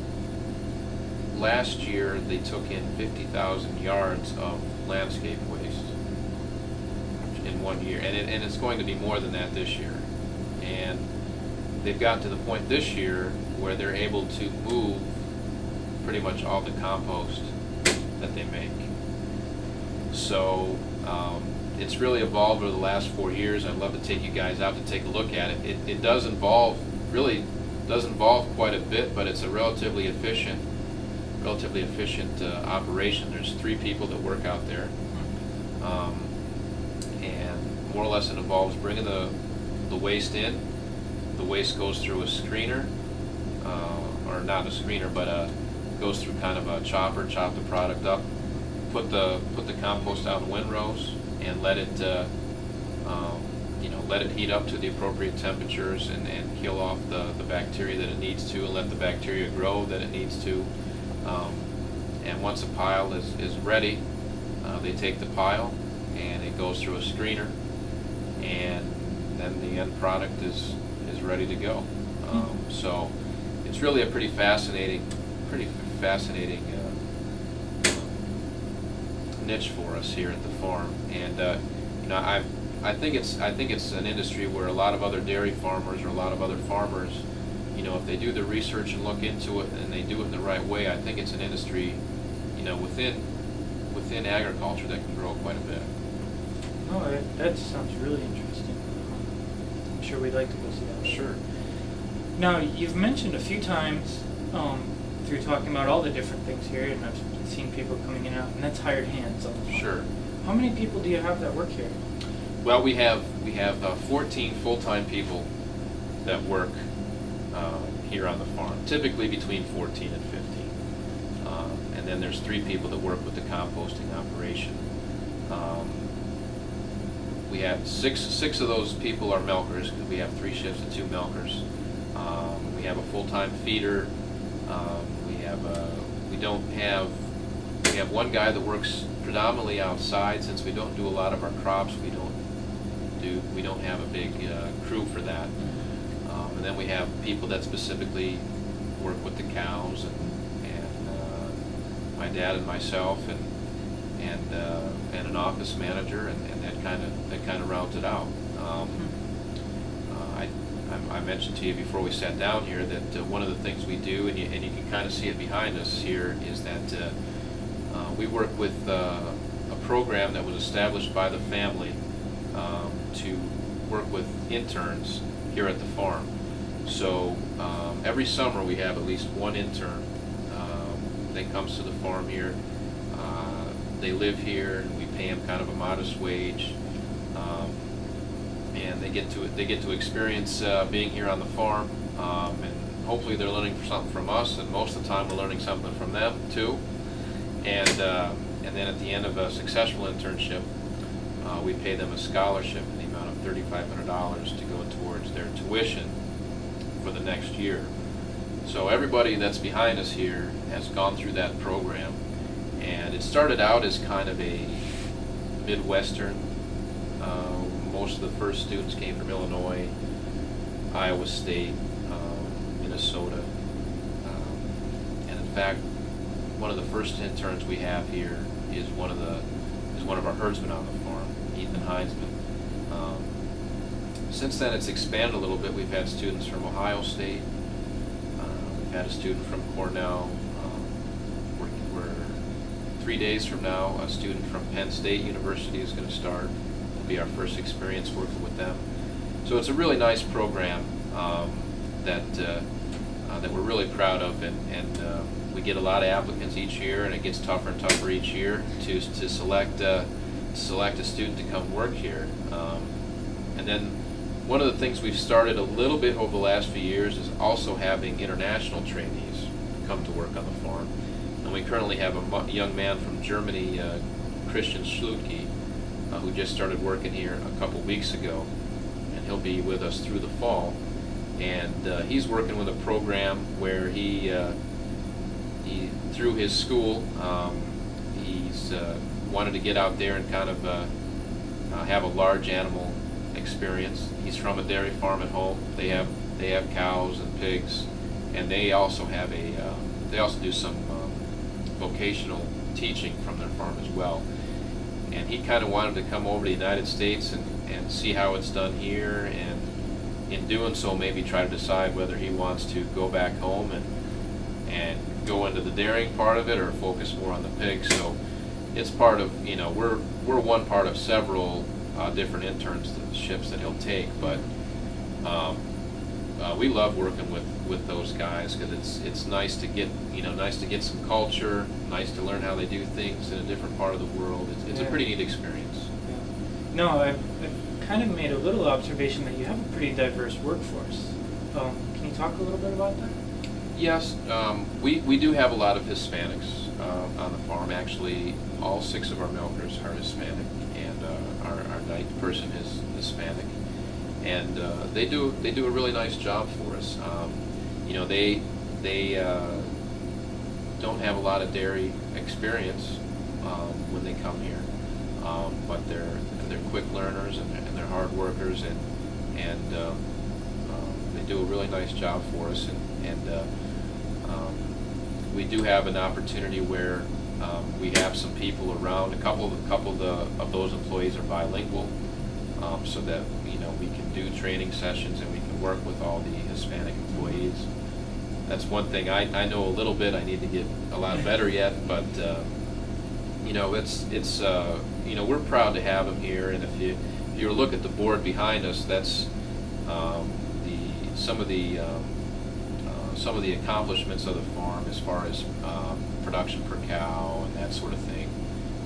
last year they took in 50,000 yards of landscape waste in 1 year, and it's going to be more than that this year. And they've gotten to the point this year where they're able to move pretty much all the compost that they make. So it's really evolved over the last 4 years. I'd love to take you guys out to take a look at it. It does involve quite a bit, but it's a relatively efficient operation. There's 3 people that work out there, and more or less it involves bringing the waste in. The waste goes through a screener, or not a screener, but goes through kind of a chopper, chop the product up, put the compost out in windrows and let it let it heat up to the appropriate temperatures and kill off the bacteria that it needs to, and let the bacteria grow that it needs to. And once a pile is ready, they take the pile and it goes through a screener, and then the end product is ready to go. So it's really a pretty fascinating niche for us here at the farm. And I think it's an industry where a lot of other dairy farmers or a lot of other farmers, if they do the research and look into it and they do it in the right way, I think it's an industry, within agriculture that can grow quite a bit. Oh, that sounds really interesting. I'm sure we'd like to go see that. Sure. Now, you've mentioned a few times through talking about all the different things here, and I've seen people coming in and out, and that's hired hands on the farm. Sure. How many people do you have that work here? Well, we have 14 full-time people that work here on the farm, typically between 14 and 15. And then there's 3 people that work with the composting operation. We have six of those people are milkers, because we have 3 shifts and 2 milkers. We have a full-time feeder. We have one guy that works predominantly outside, since we don't do a lot of our crops. We don't have a big crew for that. And then we have people that specifically work with the cows, and my dad and myself, and an office manager, and that kind of rounds it out. I mentioned to you before we sat down here that one of the things we do, and you can kind of see it behind us here, is that we work with a program that was established by the family to work with interns here at the farm. So every summer we have at least one intern that comes to the farm here. They live here, and we pay them kind of a modest wage, and they get to experience being here on the farm, and hopefully they're learning something from us, and most of the time we're learning something from them too. And then at the end of a successful internship, we pay them a scholarship in the amount of $3,500 to go towards their tuition for the next year. So everybody that's behind us here has gone through that program, and it started out as kind of a Midwestern. Most of the first students came from Illinois, Iowa State, Minnesota, and in fact, one of the first interns we have here is one of our herdsmen on the farm, Ethan Heinzman. Since then, it's expanded a little bit. We've had students from Ohio State. We've had a student from Cornell. We're 3 days from now, a student from Penn State University is going to start. It'll be our first experience working with them. So it's a really nice program that we're really proud of, and we get a lot of applicants each year, and it gets tougher and tougher each year to select a student to come work here. And then one of the things we've started a little bit over the last few years is also having international trainees come to work on the farm. And we currently have a young man from Germany, Christian Schlutke, who just started working here a couple weeks ago, and he'll be with us through the fall. And he's working with a program where he through his school, he's wanted to get out there and kind of have a large animal experience. He's from a dairy farm at home. They have cows and pigs, and they also do some vocational teaching from their farm as well. And he kind of wanted to come over to the United States and see how it's done here, and in doing so maybe try to decide whether he wants to go back home and go into the dairying part of it, or focus more on the pigs. So it's part of, we're one part of several different internships that he'll take, but we love working with those guys, because it's nice to get some culture, nice to learn how they do things in a different part of the world. It's a pretty neat experience. Yeah. No, I've kind of made a little observation that you have a pretty diverse workforce. Can you talk a little bit about that? Yes, we do have a lot of Hispanics on the farm. Actually, all 6 of our milkers are Hispanic, and our 9th person is Hispanic, and they do a really nice job for us. You know, they don't have a lot of dairy experience when they come here, but they're quick learners, and they're hard workers, and they do a really nice job for us, and we do have an opportunity where we have some people around. A couple of those employees are bilingual, so that we can do training sessions and we can work with all the Hispanic employees. That's one thing I know a little bit. I need to get a lot better yet, but it's we're proud to have them here. And if you look at the board behind us, that's some of the accomplishments of the farm as far as production per cow and that sort of thing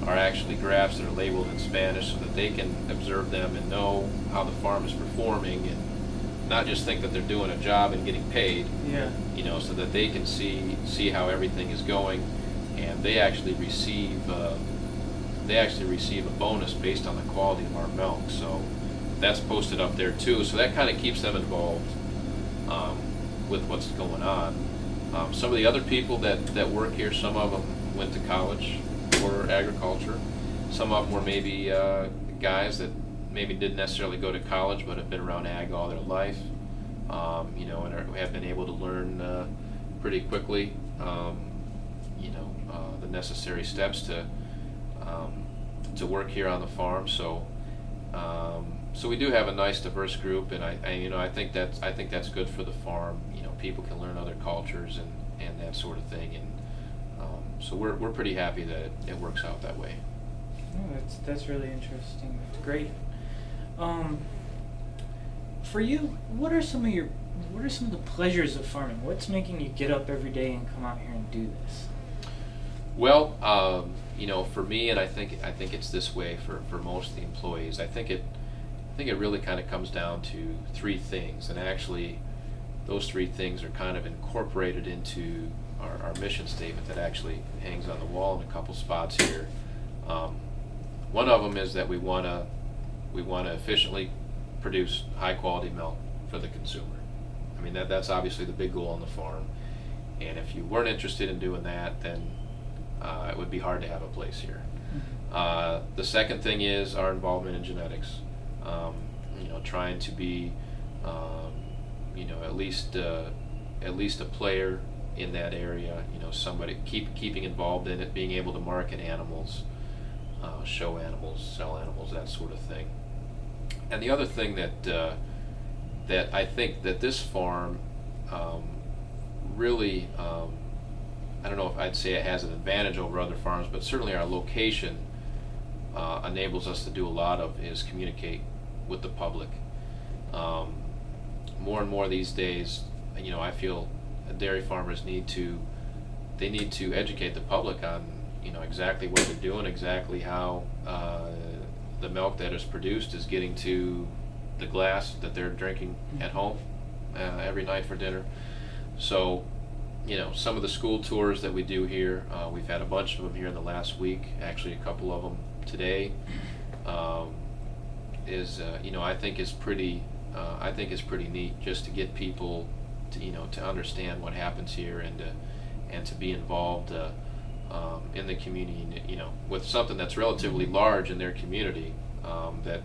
are actually graphs that are labeled in Spanish so that they can observe them and know how the farm is performing, and not just think that they're doing a job and getting paid. Yeah. So that they can see how everything is going, and they actually receive a bonus based on the quality of our milk. So that's posted up there too. So that kind of keeps them involved with what's going on. Some of the other people that work here, some of them went to college for agriculture. Some of them were maybe guys that maybe didn't necessarily go to college but have been around ag all their life, and have been able to learn pretty quickly, the necessary steps to work here on the farm. So we do have a nice diverse group, and I think that's good for the farm. People can learn other cultures and that sort of thing, and so we're pretty happy that it works out that way. Oh, that's really interesting. That's great. For you, what are some of the pleasures of farming? What's making you get up every day and come out here and do this? Well, for me, and I think it's this way for most of the employees. I think it really kind of comes down to 3 things, and actually, those 3 things are kind of incorporated into our mission statement that actually hangs on the wall in a couple spots here. One of them is that we want to efficiently produce high quality milk for the consumer. I mean, that's obviously the big goal on the farm, and if you weren't interested in doing that, then it would be hard to have a place here. Mm-hmm. The second thing is our involvement in genetics. Trying to be at least a player in that area. Somebody keeping involved in it, being able to market animals, show animals, sell animals, that sort of thing. And the other thing that I think that this farm really, I don't know if I'd say it has an advantage over other farms, but certainly our location enables us to do a lot of is communicate with the public. More and more these days, I feel dairy farmers need to educate the public on exactly what they're doing, exactly how the milk that is produced is getting to the glass that they're drinking at home every night for dinner. So some of the school tours that we do here, we've had a bunch of them here in the last week, actually a couple of them today, I think is pretty neat, just to get people to understand what happens here, and to be involved in the community, with something that's relatively large in their community. That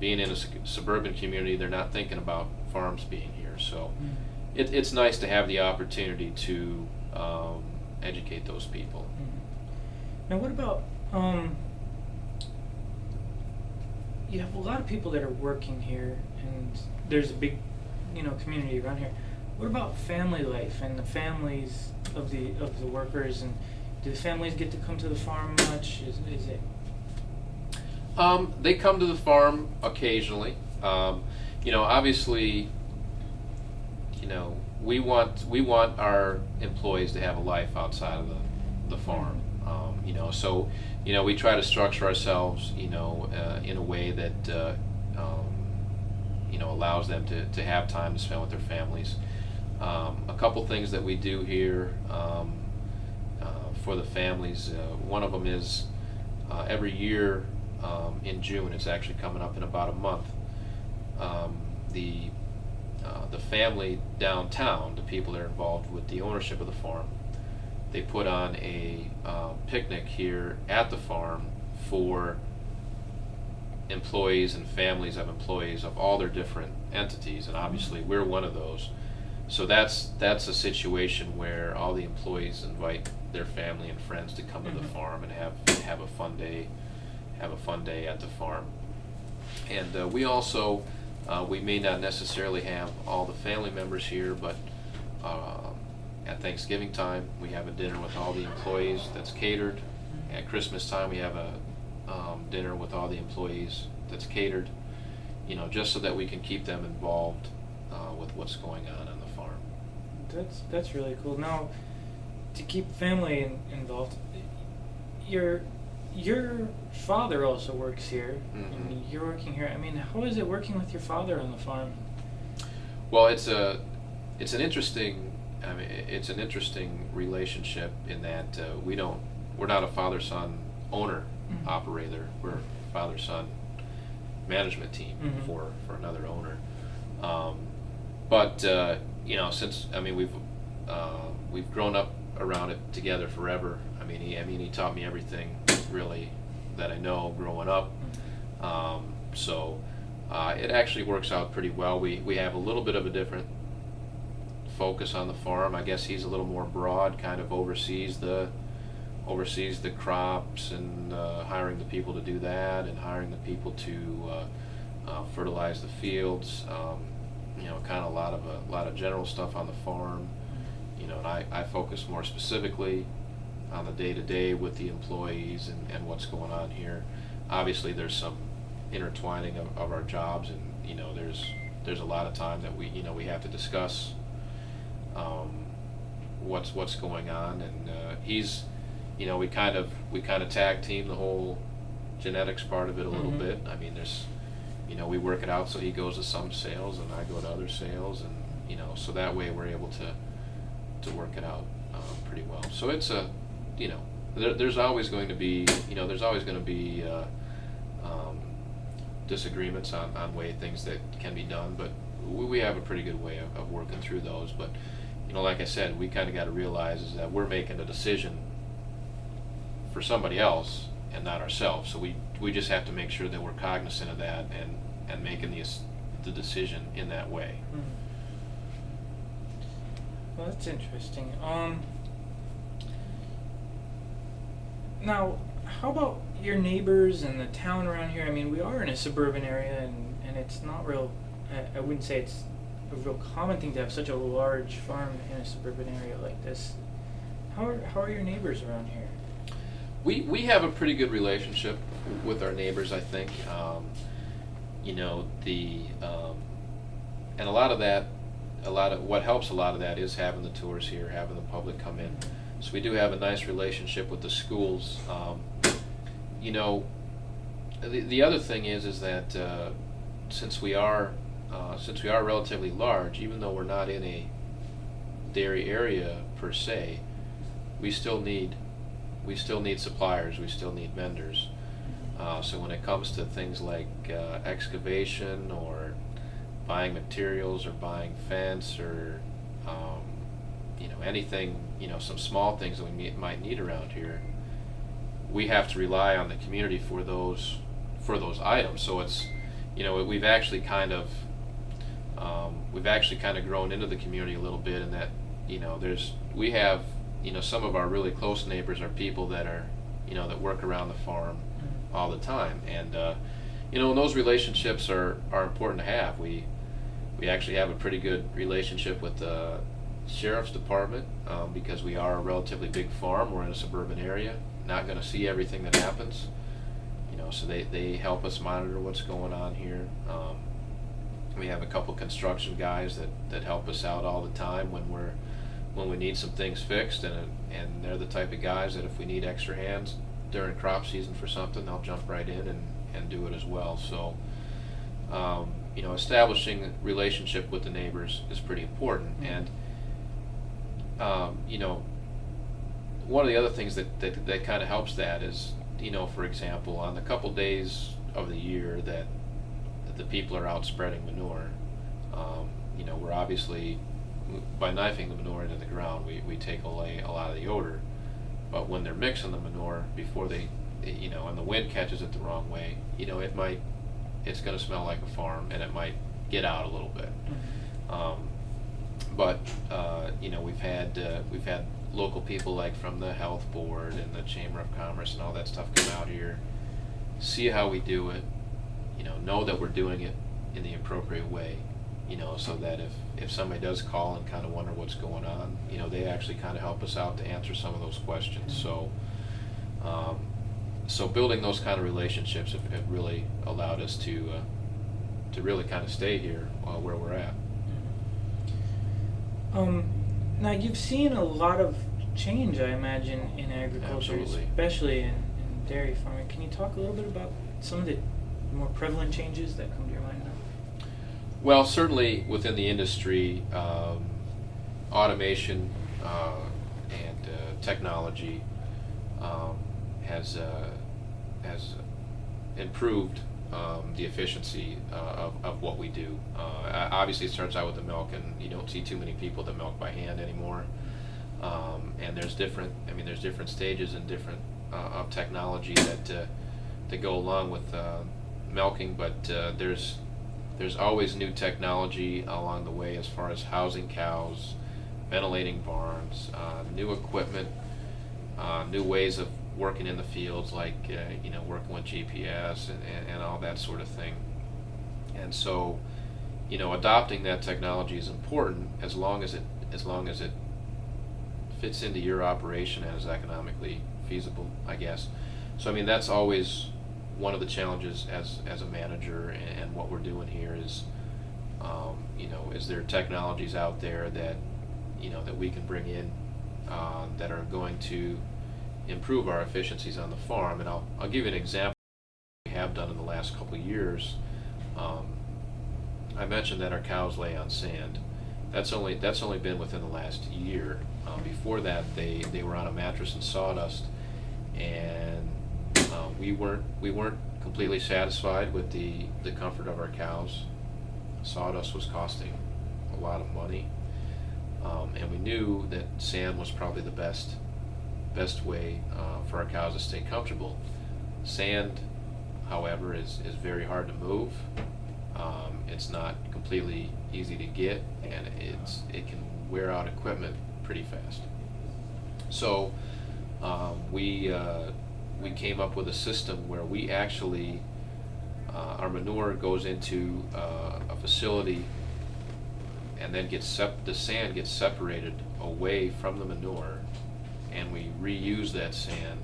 being in a suburban community, they're not thinking about farms being here. So it's nice to have the opportunity to educate those people. Now, what about you have a lot of people that are working here, and there's a big community around here. What about family life and the families of the workers, and do the families get to come to the farm much? Is it? They come to the farm occasionally. Obviously, we want our employees to have a life outside of the farm. So we try to structure ourselves, in a way that allows them to have time to spend with their families. A couple things that we do here for the families. One of them is every year in June. It's actually coming up in about a month. The family downtown, the people that are involved with the ownership of the farm, they put on a picnic here at the farm for employees and families of employees of all their different entities, and obviously we're one of those. So that's a situation where all the employees invite their family and friends to come to the farm and have a fun day at the farm. And we also we may not necessarily have all the family members here, but at Thanksgiving time we have a dinner with all the employees that's catered. At Christmas time we have a dinner with all the employees that's catered, just so that we can keep them involved with what's going on the farm. That's really cool. Now, to keep family involved, your father also works here, and you're working here. I mean, how is it working with your father on the farm? Well, it's an interesting relationship in that we're not a father-son owner operator. We're father-son management team for another owner. But since we've grown up around it together forever. He taught me everything really that I know growing up. So it actually works out pretty well. We have a little bit of a different focus on the farm. I guess he's a little more broad, kind of oversees the crops and hiring the people to do that, and hiring the people to fertilize the fields. Kind of a lot of general stuff on the farm. And I focus more specifically on the day-to-day with the employees and what's going on here. Obviously, there's some intertwining of our jobs, and there's a lot of time that we have to discuss what's going on, and he's we kind of tag team the whole genetics part of it a little bit. There's we work it out, so he goes to some sales and I go to other sales, and so that way we're able to work it out pretty well. So it's there's always going to be disagreements on way things that can be done, but we have a pretty good way of working through those. But like I said, we kind of got to realize is that we're making a decision for somebody else and not ourselves. So we just have to make sure that we're cognizant of that and making the decision in that way. Well, that's interesting. Now, how about your neighbors and the town around here? We are in a suburban area, and it's not real, I wouldn't say it's a real common thing to have such a large farm in a suburban area like this. How are your neighbors around here? We have a pretty good relationship with our neighbors, I think. And a lot of what helps a lot of that is having the tours here, having the public come in. So we do have a nice relationship with the schools. The other thing is that since we are relatively large, even though we're not in a dairy area per se, we still need suppliers, we still need vendors. So when it comes to things like excavation or buying materials or buying fence or anything, some small things that we might need around here, we have to rely on the community for those items. So it's we've actually kind of grown into the community a little bit, in that we have some of our really close neighbors are people that are that work around the farm all the time, and and those relationships are important to have. We actually have a pretty good relationship with the sheriff's department because we are a relatively big farm. We're in a suburban area, not going to see everything that happens, so they help us monitor what's going on here. We have a couple construction guys that help us out all the time when we need some things fixed, and they're the type of guys that if we need extra hands during crop season for something, they'll jump right in and do it as well. So establishing a relationship with the neighbors is pretty important. And one of the other things that kind of helps that is, for example, on the couple days of the year that the people are out spreading manure, we're obviously, by knifing the manure into the ground, we take away a lot of the odor. But when they're mixing the manure before they, and the wind catches it the wrong way, it's going to smell like a farm, and it might get out a little bit. But we've had local people like from the health board and the Chamber of Commerce and all that stuff come out here, see how we do it, know that we're doing it in the appropriate way, so that if somebody does call and kind of wonder what's going on, they actually kind of help us out to answer some of those questions. So building those kind of relationships have really allowed us to really kind of stay here where we're at. Now you've seen a lot of change, I imagine, in agriculture, Absolutely. especially in dairy farming. Can you talk a little bit about some of the more prevalent changes that come to your mind now? Well, certainly within the industry, automation and technology has improved the efficiency of what we do. Obviously, it starts out with the milk, and you don't see too many people that milk by hand anymore. And there's different stages and different of technology that go along with milking, but there's always new technology along the way as far as housing cows, ventilating barns, new equipment, new ways of working in the fields, like working with GPS and all that sort of thing. And so, adopting that technology is important as long as it fits into your operation and is economically feasible, I guess. So that's always one of the challenges as a manager, and what we're doing here is, is there technologies out there that that we can bring in that are going to improve our efficiencies on the farm. And I'll give you an example we have done in the last couple of years. I mentioned that our cows lay on sand. That's only been within the last year. Before that, they were on a mattress and sawdust, and we weren't completely satisfied with the comfort of our cows. Sawdust was costing a lot of money, and we knew that sand was probably the best way for our cows to stay comfortable. Sand, however, is very hard to move. It's not completely easy to get, and it can wear out equipment pretty fast. So we came up with a system where we actually our manure goes into a facility, and then the sand gets separated away from the manure, and we reuse that sand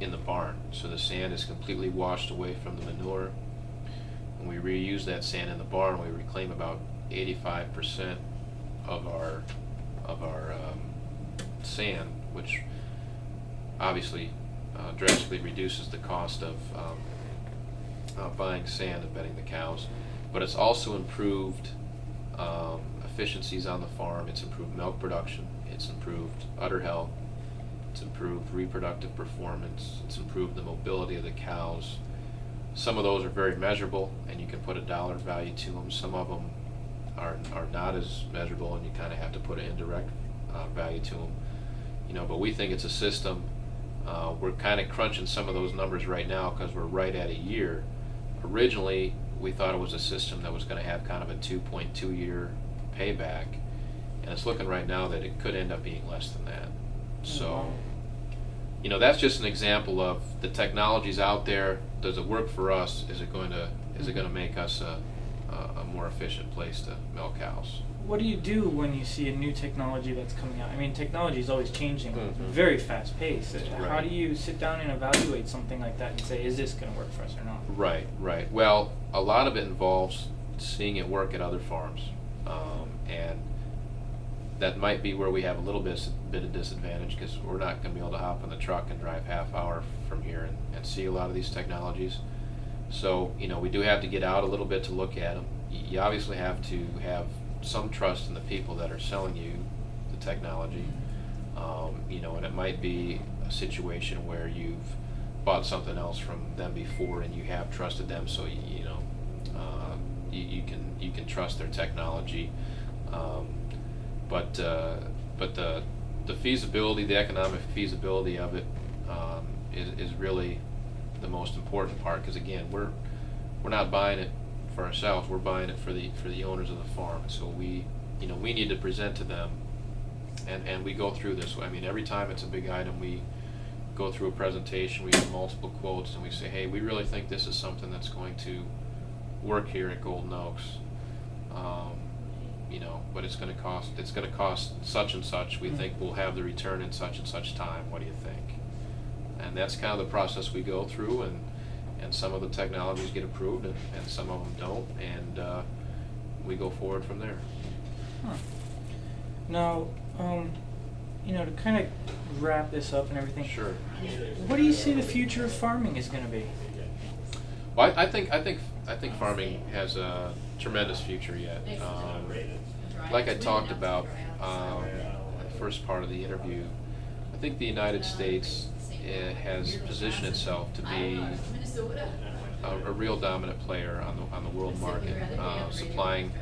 in the barn. So the sand is completely washed away from the manure, and we reuse that sand in the barn. We reclaim about 85% of our sand, which obviously drastically reduces the cost of buying sand and bedding the cows. But it's also improved efficiencies on the farm. It's improved milk production. It's improved udder health. It's improved reproductive performance. It's improved the mobility of the cows. Some of those are very measurable, and you can put a dollar value to them. Some of them are not as measurable, and you kind of have to put an indirect value to them. But we think it's a system. We're kind of crunching some of those numbers right now because we're right at a year. Originally, we thought it was a system that was going to have kind of a 2.2 year payback, and it's looking right now that it could end up being less than that. So, that's just an example of the technology's out there. Does it work for us? Is it going to make us a more efficient place to milk cows? What do you do when you see a new technology that's coming out? I mean, technology is always changing, very fast pace. Right. How do you sit down and evaluate something like that and say, is this going to work for us or not? Right. Well, a lot of it involves seeing it work at other farms, and that might be where we have a little bit of disadvantage, because we're not going to be able to hop in the truck and drive half hour from here and see a lot of these technologies. So, we do have to get out a little bit to look at them. You obviously have to have some trust in the people that are selling you the technology. And it might be a situation where you've bought something else from them before and you have trusted them, so you can trust their technology. But the feasibility, the economic feasibility of it, is really the most important part, because again, we're not buying it for ourselves, we're buying it for the owners of the farm. So we need to present to them, and we go through this. I mean, every time it's a big item, we go through a presentation, we have multiple quotes, and we say, hey, we really think this is something that's going to work here at Golden Oaks. But it's going to cost such and such. We think we'll have the return in such and such time. What do you think? And that's kind of the process we go through, and some of the technologies get approved, and some of them don't, and we go forward from there. Huh. Now, to kind of wrap this up and everything. Sure. What do you see the future of farming is going to be? Well, I think farming has a tremendous future yet. Like I talked about in the first part of the interview, I think the United States has positioned itself to be a real dominant player on the world market, supplying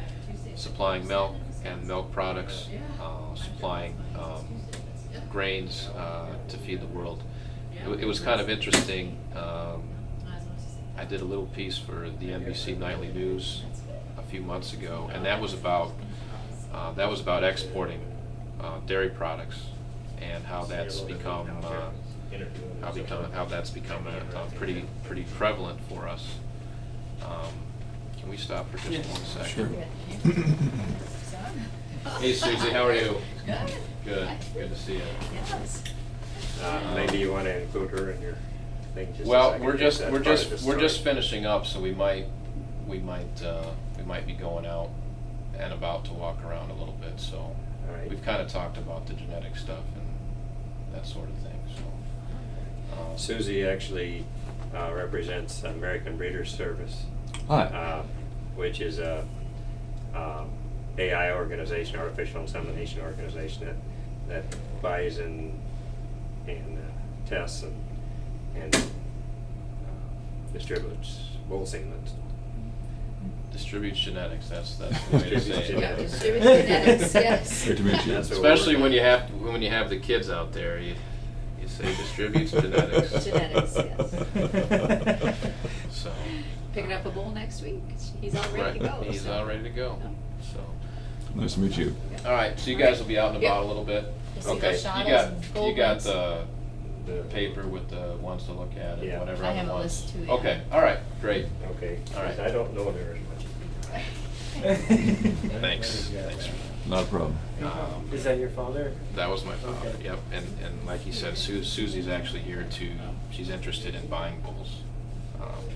milk and milk products, supplying grains to feed the world. It was kind of interesting. I did a little piece for the NBC Nightly News a few months ago, and that was about exporting dairy products and how that's become pretty prevalent for us. Can we stop for just 1 second? Sure. Hey Susie, how are you? Good. Good. Good to see you. Yes. Maybe you want to include her in your thing. Just a Well, second, we're because just that's part of the story. finishing up, so we might be going out and about to walk around a little bit. So All right. we've kind of talked about the genetic stuff and that sort of thing. So Susie actually represents American Breeders' Service, Hi. which is a AI organization, artificial insemination organization that buys and tests and distributes bull semen. distributes genetics. That's the way to say it. Yeah, distribute genetics, yes. Great to meet you. That's what we're Especially when working you have the kids out there, you say distributes genetics. Genetics, yes. So Picking up a bull next week. He's all ready to right, go. he's so. all ready to go. Yeah. So Nice to meet you. all right, so you guys will be out and about a little bit. You see Okay, those you shadows got and gold you got ones? the paper with the ones to look at and Yeah. whatever I other have a ones. list too, yeah. Okay, all right, great. Okay. All right. I don't know there as much. Thanks. Not a problem. Is that your father? That was my father. Okay. Yep, and like he said, Susie's actually here to. She's interested in buying bulls,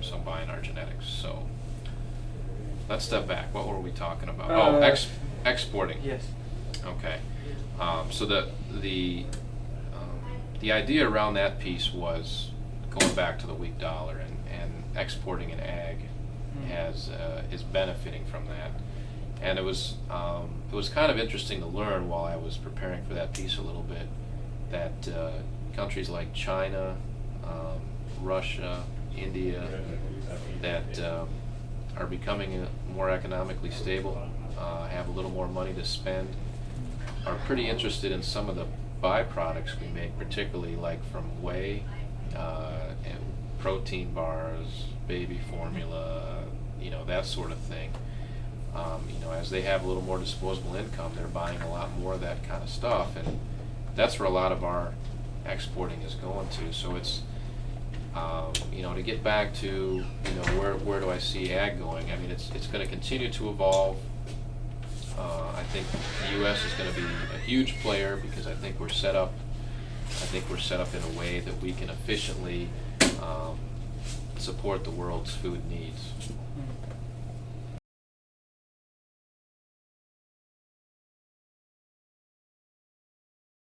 so buying our genetics. So let's step back. What were we talking about? Exporting. Yes. Okay. So the idea around that piece was going back to the weak dollar, and exporting in ag is benefiting from that. And it was kind of interesting to learn while I was preparing for that piece a little bit that countries like China, Russia, India, that are becoming more economically stable, have a little more money to spend, are pretty interested in some of the byproducts we make, particularly like from whey, and protein bars, baby formula, that sort of thing. As they have a little more disposable income, they're buying a lot more of that kind of stuff, and that's where a lot of our exporting is going to. So it's, to get back to, where do I see ag going? I mean, it's going to continue to evolve. I think the U.S. is going to be a huge player because I think we're set up in a way that we can efficiently support the world's food needs.